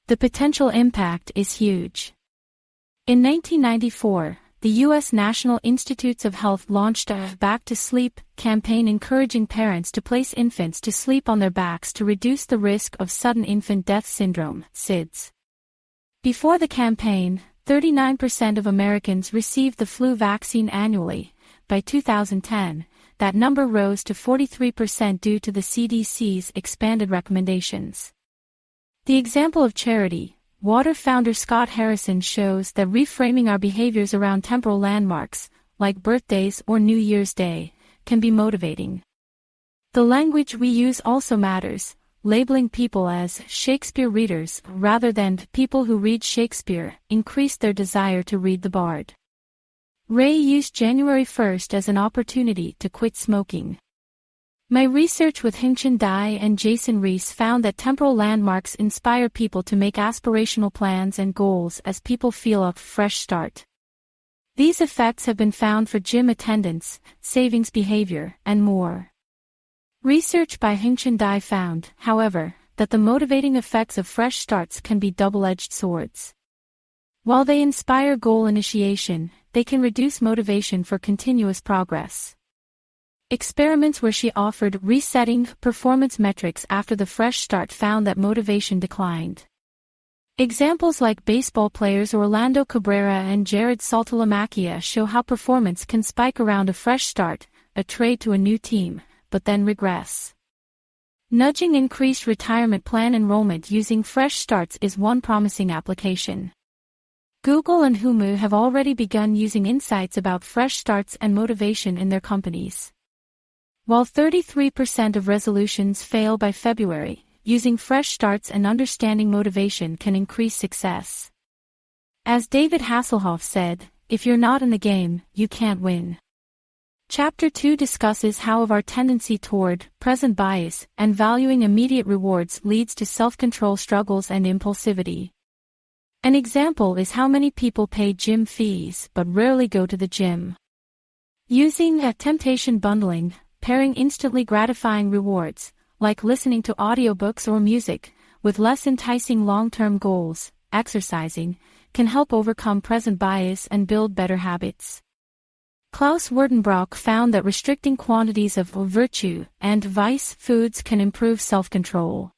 The potential impact is huge. In 1994, the U.S. National Institutes of Health launched a Back to Sleep campaign encouraging parents to place infants to sleep on their backs to reduce the risk of sudden infant death syndrome, SIDS. Before the campaign, 39% of Americans received the flu vaccine annually. By 2010, that number rose to 43% due to the CDC's expanded recommendations. The example of charity, Water founder Scott Harrison shows that reframing our behaviors around temporal landmarks, like birthdays or New Year's Day, can be motivating. The language we use also matters, labeling people as Shakespeare readers rather than people who read Shakespeare increased their desire to read the Bard. Ray used January 1st as an opportunity to quit smoking. My research with Hing-Chin Dai and Jason Reese found that temporal landmarks inspire people to make aspirational plans and goals as people feel a fresh start. These effects have been found for gym attendance, savings behavior, and more. Research by Hing-Chin Dai found, however, that the motivating effects of fresh starts can be double-edged swords. While they inspire goal initiation, they can reduce motivation for continuous progress. Experiments where she offered resetting performance metrics after the fresh start found that motivation declined. Examples like baseball players Orlando Cabrera and Jared Saltalamacchia show how performance can spike around a fresh start, a trade to a new team, but then regress. Nudging increased retirement plan enrollment using fresh starts is one promising application. Google and Humu have already begun using insights about fresh starts and motivation in their companies. While 33% of resolutions fail by February, using fresh starts and understanding motivation can increase success. As David Hasselhoff said, if you're not in the game, you can't win. Chapter 2 discusses how of our tendency toward present bias and valuing immediate rewards leads to self-control struggles and impulsivity. An example is how many people pay gym fees but rarely go to the gym. Using temptation bundling, pairing instantly gratifying rewards, like listening to audiobooks or music, with less enticing long-term goals, exercising, can help overcome present bias and build better habits. Klaus Werdenbrock found that restricting quantities of virtue and vice foods can improve self-control.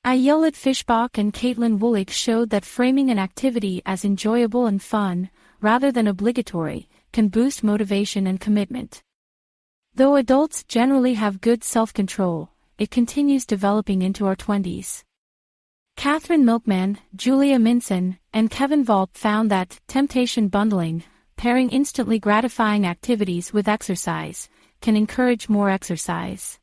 Ayelet Fishbach and Caitlin Woollig showed that framing an activity as enjoyable and fun, rather than obligatory, can boost motivation and commitment. Though adults generally have good self-control, it continues developing into our 20s. Catherine Milkman, Julia Minson, and Kevin Volp found that temptation bundling, pairing instantly gratifying activities with exercise, can encourage more exercise.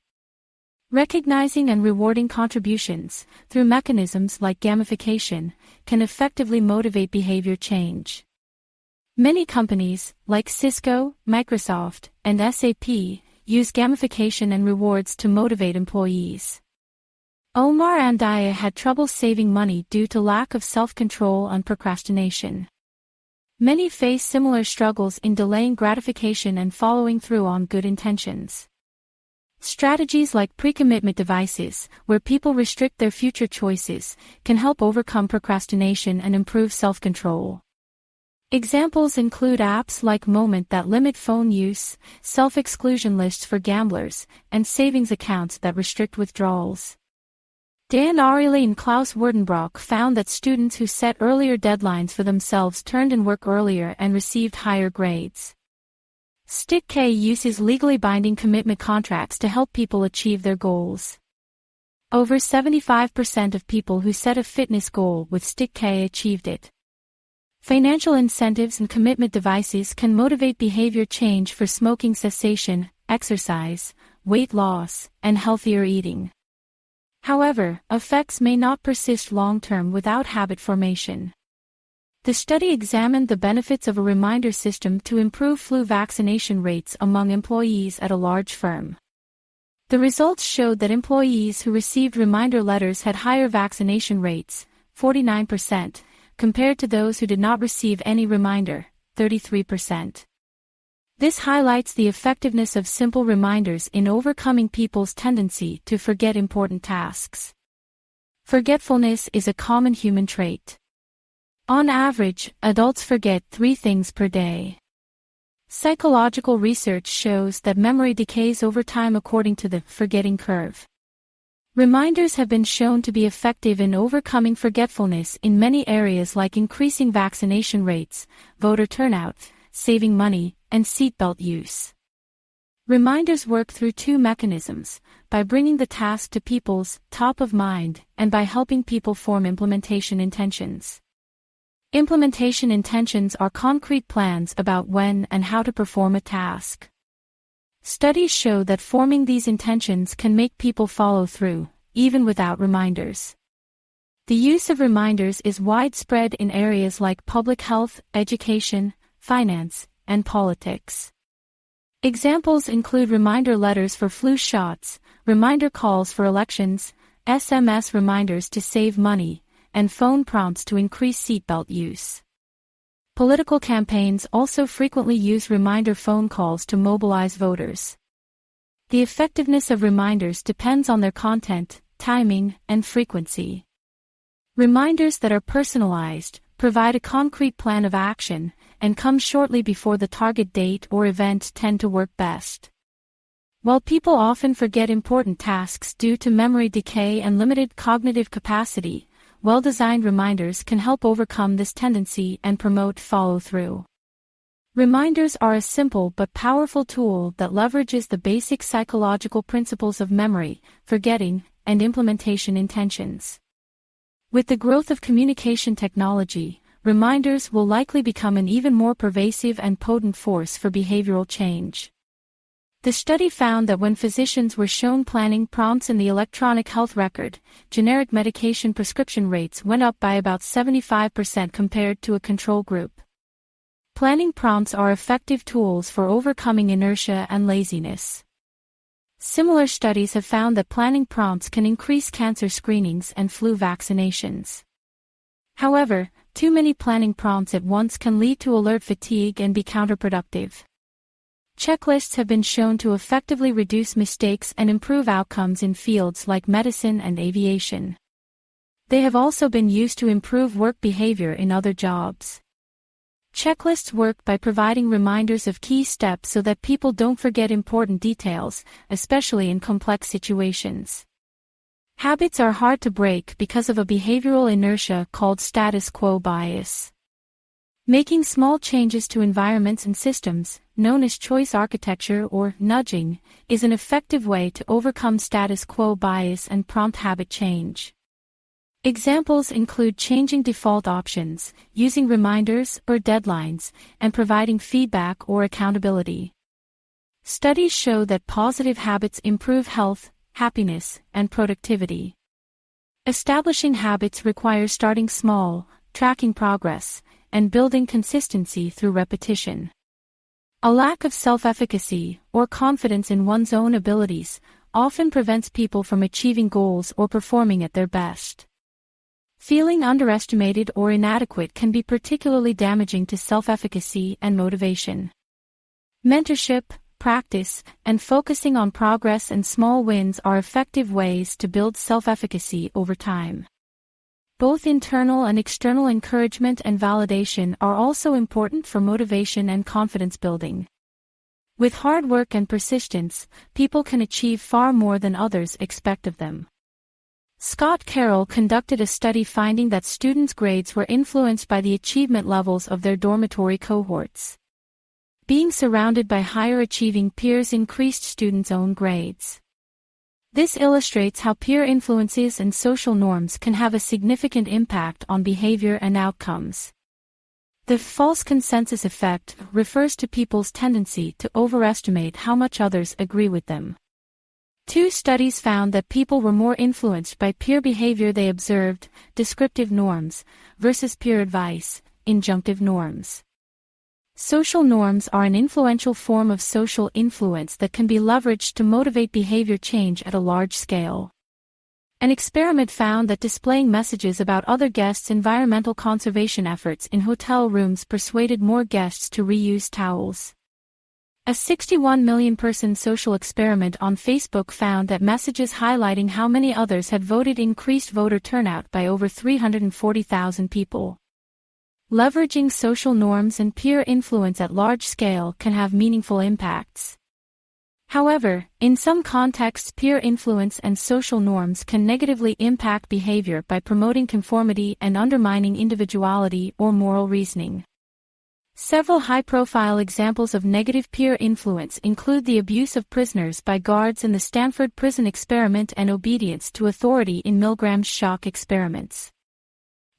Recognizing and rewarding contributions, through mechanisms like gamification, can effectively motivate behavior change. Many companies, like Cisco, Microsoft, and SAP, use gamification and rewards to motivate employees. Omar Andaya had trouble saving money due to lack of self-control and procrastination. Many face similar struggles in delaying gratification and following through on good intentions. Strategies like pre-commitment devices, where people restrict their future choices, can help overcome procrastination and improve self-control. Examples include apps like Moment that limit phone use, self-exclusion lists for gamblers, and savings accounts that restrict withdrawals. Dan Ariely and Klaus Werdenbrock found that students who set earlier deadlines for themselves turned in work earlier and received higher grades. StickK uses legally binding commitment contracts to help people achieve their goals. Over 75% of people who set a fitness goal with StickK achieved it. Financial incentives and commitment devices can motivate behavior change for smoking cessation, exercise, weight loss, and healthier eating. However, effects may not persist long-term without habit formation. The study examined the benefits of a reminder system to improve flu vaccination rates among employees at a large firm. The results showed that employees who received reminder letters had higher vaccination rates, 49%, compared to those who did not receive any reminder, 33%. This highlights the effectiveness of simple reminders in overcoming people's tendency to forget important tasks. Forgetfulness is a common human trait. On average, adults forget 3 things per day. Psychological research shows that memory decays over time according to the forgetting curve. Reminders have been shown to be effective in overcoming forgetfulness in many areas like increasing vaccination rates, voter turnout, saving money, and seatbelt use. Reminders work through 2 mechanisms, by bringing the task to people's top of mind and by helping people form implementation intentions. Implementation intentions are concrete plans about when and how to perform a task. Studies show that forming these intentions can make people follow through, even without reminders. The use of reminders is widespread in areas like public health, education, finance, and politics. Examples include reminder letters for flu shots, reminder calls for elections, SMS reminders to save money, and phone prompts to increase seatbelt use. Political campaigns also frequently use reminder phone calls to mobilize voters. The effectiveness of reminders depends on their content, timing, and frequency. Reminders that are personalized, provide a concrete plan of action, and come shortly before the target date or event tend to work best. While people often forget important tasks due to memory decay and limited cognitive capacity, well-designed reminders can help overcome this tendency and promote follow-through. Reminders are a simple but powerful tool that leverages the basic psychological principles of memory, forgetting, and implementation intentions. With the growth of communication technology, reminders will likely become an even more pervasive and potent force for behavioral change. The study found that when physicians were shown planning prompts in the electronic health record, generic medication prescription rates went up by about 75% compared to a control group. Planning prompts are effective tools for overcoming inertia and laziness. Similar studies have found that planning prompts can increase cancer screenings and flu vaccinations. However, too many planning prompts at once can lead to alert fatigue and be counterproductive. Checklists have been shown to effectively reduce mistakes and improve outcomes in fields like medicine and aviation. They have also been used to improve work behavior in other jobs. Checklists work by providing reminders of key steps so that people don't forget important details, especially in complex situations. Habits are hard to break because of a behavioral inertia called status quo bias. Making small changes to environments and systems, known as choice architecture or nudging, is an effective way to overcome status quo bias and prompt habit change. Examples include changing default options, using reminders or deadlines, and providing feedback or accountability. Studies show that positive habits improve health, happiness, and productivity. Establishing habits requires starting small, tracking progress, and building consistency through repetition. A lack of self-efficacy, or confidence in one's own abilities, often prevents people from achieving goals or performing at their best. Feeling underestimated or inadequate can be particularly damaging to self-efficacy and motivation. Mentorship, practice, and focusing on progress and small wins are effective ways to build self-efficacy over time. Both internal and external encouragement and validation are also important for motivation and confidence building. With hard work and persistence, people can achieve far more than others expect of them. Scott Carroll conducted a study finding that students' grades were influenced by the achievement levels of their dormitory cohorts. Being surrounded by higher-achieving peers increased students' own grades. This illustrates how peer influences and social norms can have a significant impact on behavior and outcomes. The false consensus effect refers to people's tendency to overestimate how much others agree with them. 2 studies found that people were more influenced by peer behavior they observed, descriptive norms, versus peer advice, injunctive norms. Social norms are an influential form of social influence that can be leveraged to motivate behavior change at a large scale. An experiment found that displaying messages about other guests' environmental conservation efforts in hotel rooms persuaded more guests to reuse towels. A 61 million person social experiment on Facebook found that messages highlighting how many others had voted increased voter turnout by over 340,000 people. Leveraging social norms and peer influence at large scale can have meaningful impacts. However, in some contexts, peer influence and social norms can negatively impact behavior by promoting conformity and undermining individuality or moral reasoning. Several high-profile examples of negative peer influence include the abuse of prisoners by guards in the Stanford Prison Experiment and obedience to authority in Milgram's shock experiments.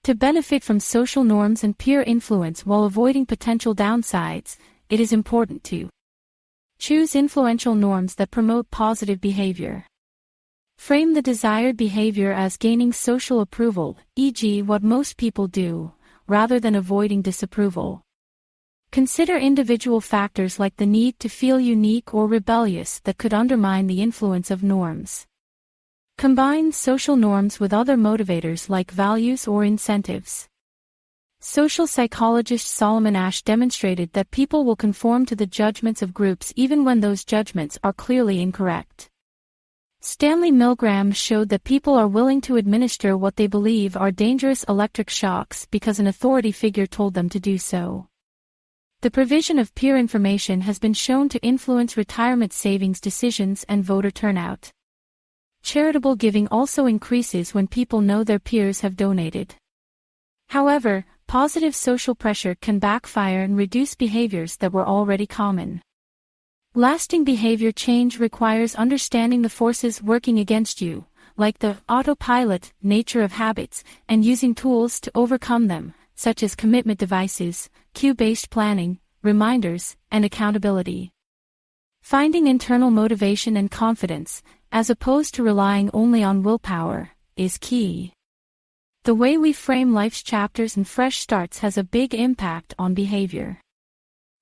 To benefit from social norms and peer influence while avoiding potential downsides, it is important to choose influential norms that promote positive behavior. Frame the desired behavior as gaining social approval, e.g., what most people do, rather than avoiding disapproval. Consider individual factors like the need to feel unique or rebellious that could undermine the influence of norms. Combine social norms with other motivators like values or incentives. Social psychologist Solomon Asch demonstrated that people will conform to the judgments of groups even when those judgments are clearly incorrect. Stanley Milgram showed that people are willing to administer what they believe are dangerous electric shocks because an authority figure told them to do so. The provision of peer information has been shown to influence retirement savings decisions and voter turnout. Charitable giving also increases when people know their peers have donated. However, positive social pressure can backfire and reduce behaviors that were already common. Lasting behavior change requires understanding the forces working against you, like the autopilot nature of habits, and using tools to overcome them, such as commitment devices, cue-based planning, reminders, and accountability. Finding internal motivation and confidence, as opposed to relying only on willpower, is key. The way we frame life's chapters and fresh starts has a big impact on behavior.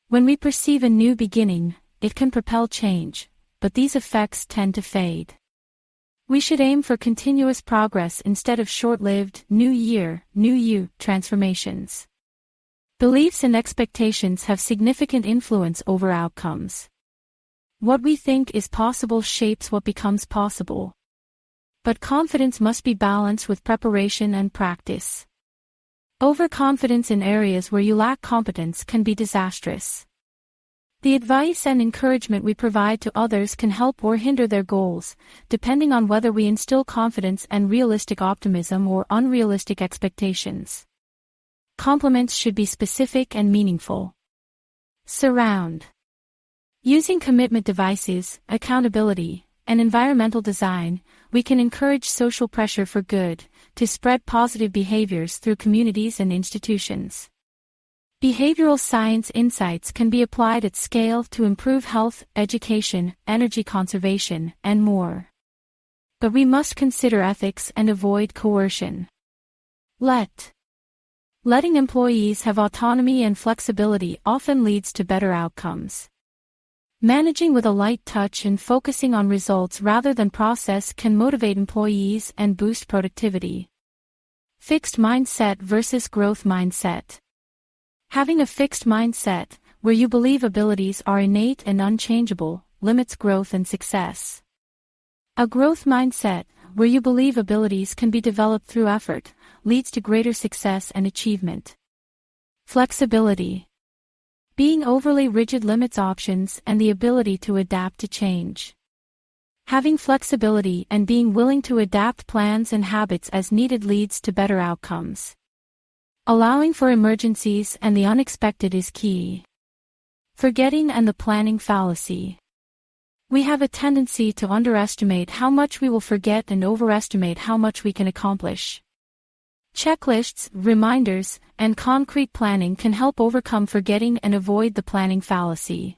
When we perceive a new beginning, it can propel change, but these effects tend to fade. We should aim for continuous progress instead of short-lived, new year, new you transformations. Beliefs and expectations have significant influence over outcomes. What we think is possible shapes what becomes possible. But confidence must be balanced with preparation and practice. Overconfidence in areas where you lack competence can be disastrous. The advice and encouragement we provide to others can help or hinder their goals, depending on whether we instill confidence and realistic optimism or unrealistic expectations. Compliments should be specific and meaningful. Surround. Using commitment devices, accountability, and environmental design, we can encourage social pressure for good, to spread positive behaviors through communities and institutions. Behavioral science insights can be applied at scale to improve health, education, energy conservation, and more. But we must consider ethics and avoid coercion. Letting employees have autonomy and flexibility often leads to better outcomes. Managing with a light touch and focusing on results rather than process can motivate employees and boost productivity. Fixed mindset versus growth mindset. Having a fixed mindset, where you believe abilities are innate and unchangeable, limits growth and success. A growth mindset, where you believe abilities can be developed through effort, leads to greater success and achievement. Flexibility. Being overly rigid limits options and the ability to adapt to change. Having flexibility and being willing to adapt plans and habits as needed leads to better outcomes. Allowing for emergencies and the unexpected is key. Forgetting and the planning fallacy. We have a tendency to underestimate how much we will forget and overestimate how much we can accomplish. Checklists, reminders, and concrete planning can help overcome forgetting and avoid the planning fallacy.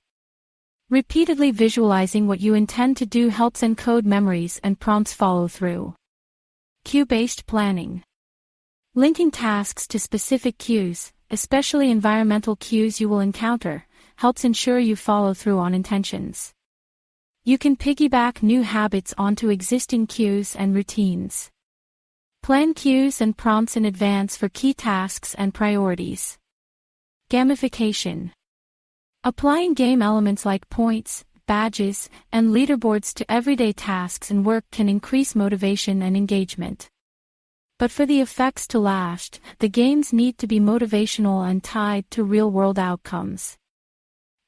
Repeatedly visualizing what you intend to do helps encode memories and prompts follow through. Cue-based planning. Linking tasks to specific cues, especially environmental cues you will encounter, helps ensure you follow through on intentions. You can piggyback new habits onto existing cues and routines. Plan cues and prompts in advance for key tasks and priorities. Gamification. Applying game elements like points, badges, and leaderboards to everyday tasks and work can increase motivation and engagement. But for the effects to last, the games need to be motivational and tied to real-world outcomes.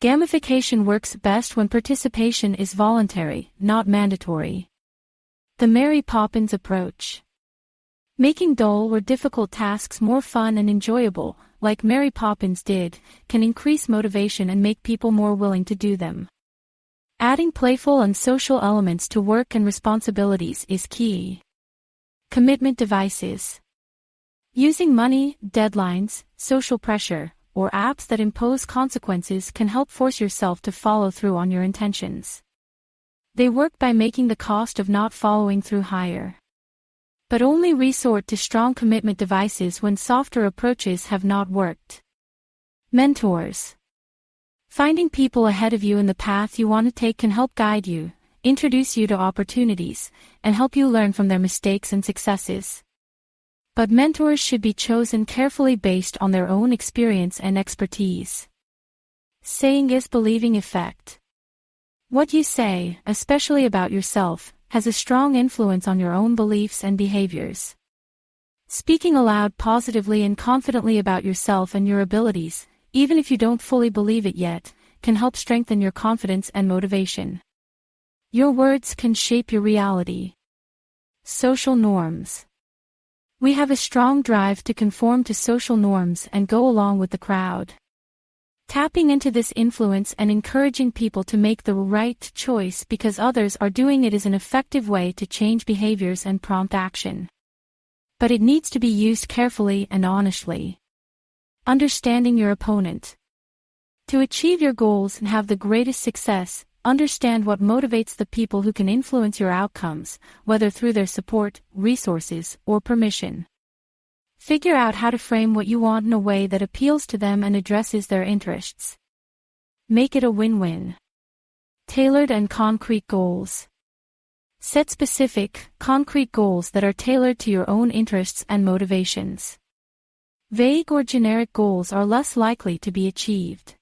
Gamification works best when participation is voluntary, not mandatory. The Mary Poppins approach. Making dull or difficult tasks more fun and enjoyable, like Mary Poppins did, can increase motivation and make people more willing to do them. Adding playful and social elements to work and responsibilities is key. Commitment devices. Using money, deadlines, social pressure, or apps that impose consequences can help force yourself to follow through on your intentions. They work by making the cost of not following through higher. But only resort to strong commitment devices when softer approaches have not worked. Mentors. Finding people ahead of you in the path you want to take can help guide you, introduce you to opportunities, and help you learn from their mistakes and successes. But mentors should be chosen carefully based on their own experience and expertise. Saying is believing effect. What you say, especially about yourself, has a strong influence on your own beliefs and behaviors. Speaking aloud positively and confidently about yourself and your abilities, even if you don't fully believe it yet, can help strengthen your confidence and motivation. Your words can shape your reality. Social norms. We have a strong drive to conform to social norms and go along with the crowd. Tapping into this influence and encouraging people to make the right choice because others are doing it is an effective way to change behaviors and prompt action. But it needs to be used carefully and honestly. Understanding your opponent. To achieve your goals and have the greatest success, understand what motivates the people who can influence your outcomes, whether through their support, resources, or permission. Figure out how to frame what you want in a way that appeals to them and addresses their interests. Make it a win-win. Tailored and concrete goals. Set specific, concrete goals that are tailored to your own interests and motivations. Vague or generic goals are less likely to be achieved.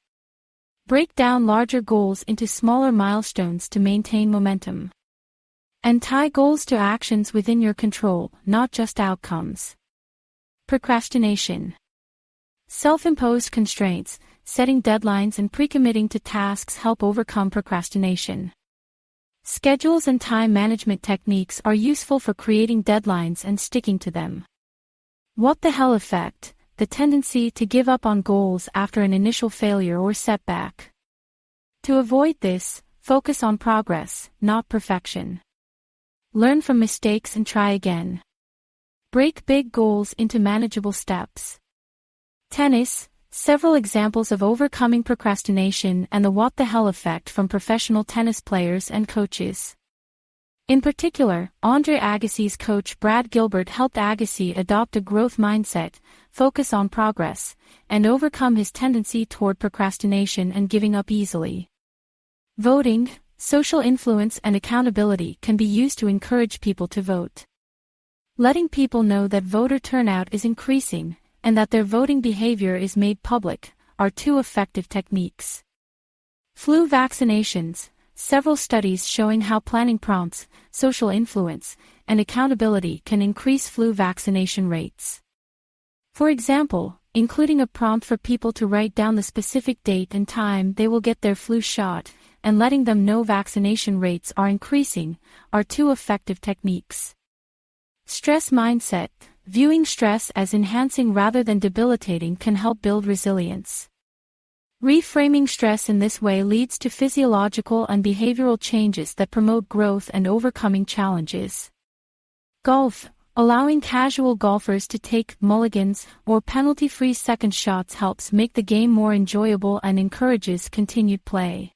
Break down larger goals into smaller milestones to maintain momentum. And tie goals to actions within your control, not just outcomes. Procrastination. Self-imposed constraints, setting deadlines and pre-committing to tasks help overcome procrastination. Schedules and time management techniques are useful for creating deadlines and sticking to them. What the hell effect, the tendency to give up on goals after an initial failure or setback. To avoid this, focus on progress, not perfection. Learn from mistakes and try again. Break big goals into manageable steps. Tennis, several examples of overcoming procrastination and the what the hell effect from professional tennis players and coaches. In particular, Andre Agassi's coach Brad Gilbert helped Agassi adopt a growth mindset, focus on progress, and overcome his tendency toward procrastination and giving up easily. Voting, social influence and accountability can be used to encourage people to vote. Letting people know that voter turnout is increasing, and that their voting behavior is made public, are two effective techniques. Flu vaccinations. Several studies showing how planning prompts, social influence, and accountability can increase flu vaccination rates. For example, including a prompt for people to write down the specific date and time they will get their flu shot, and letting them know vaccination rates are increasing, are two effective techniques. Stress mindset. Viewing stress as enhancing rather than debilitating can help build resilience. Reframing stress in this way leads to physiological and behavioral changes that promote growth and overcoming challenges. Golf. Allowing casual golfers to take mulligans or penalty-free second shots helps make the game more enjoyable and encourages continued play.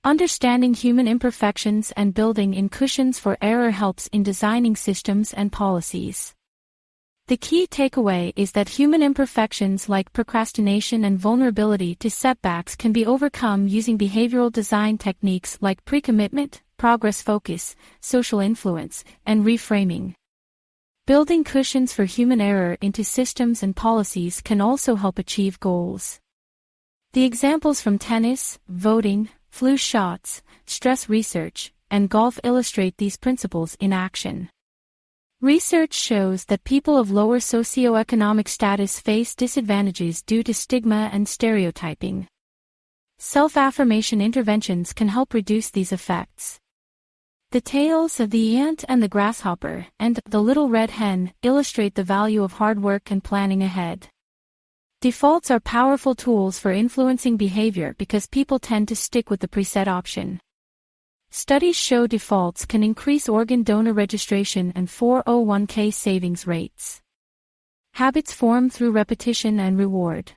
Understanding human imperfections and building in cushions for error helps in designing systems and policies. The key takeaway is that human imperfections like procrastination and vulnerability to setbacks can be overcome using behavioral design techniques like pre-commitment, progress focus, social influence, and reframing. Building cushions for human error into systems and policies can also help achieve goals. The examples from tennis, voting, flu shots, stress research, and golf illustrate these principles in action. Research shows that people of lower socioeconomic status face disadvantages due to stigma and stereotyping. Self-affirmation interventions can help reduce these effects. The tales of the ant and the grasshopper and the little red hen illustrate the value of hard work and planning ahead. Defaults are powerful tools for influencing behavior because people tend to stick with the preset option. Studies show defaults can increase organ donor registration and 401k savings rates. Habits form through repetition and reward.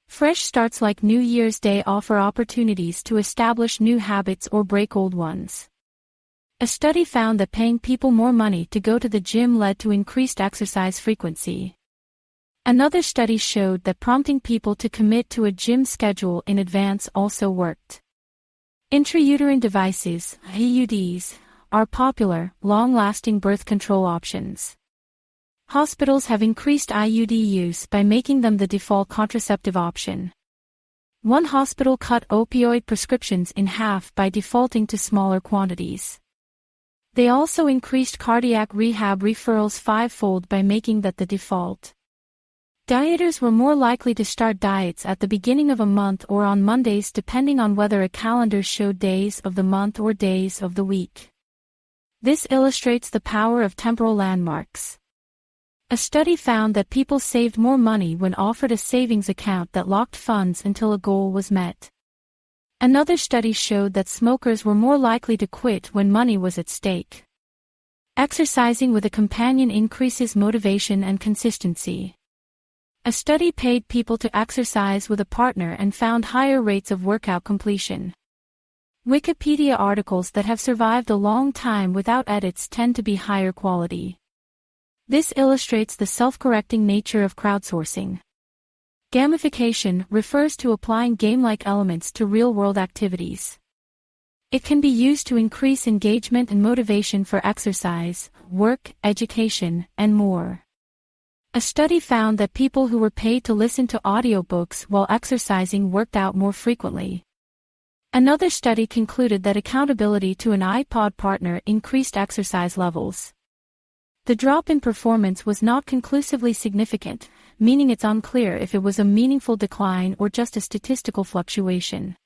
Fresh starts like New Year's Day offer opportunities to establish new habits or break old ones. A study found that paying people more money to go to the gym led to increased exercise frequency. Another study showed that prompting people to commit to a gym schedule in advance also worked. Intrauterine devices, IUDs, are popular, long-lasting birth control options. Hospitals have increased IUD use by making them the default contraceptive option. One hospital cut opioid prescriptions in half by defaulting to smaller quantities. They also increased cardiac rehab referrals fivefold by making that the default. Dieters were more likely to start diets at the beginning of a month or on Mondays depending on whether a calendar showed days of the month or days of the week. This illustrates the power of temporal landmarks. A study found that people saved more money when offered a savings account that locked funds until a goal was met. Another study showed that smokers were more likely to quit when money was at stake. Exercising with a companion increases motivation and consistency. A study paid people to exercise with a partner and found higher rates of workout completion. Wikipedia articles that have survived a long time without edits tend to be higher quality. This illustrates the self-correcting nature of crowdsourcing. Gamification refers to applying game-like elements to real-world activities. It can be used to increase engagement and motivation for exercise, work, education, and more. A study found that people who were paid to listen to audiobooks while exercising worked out more frequently. Another study concluded that accountability to an iPod partner increased exercise levels. The drop in performance was not conclusively significant, meaning it's unclear if it was a meaningful decline or just a statistical fluctuation.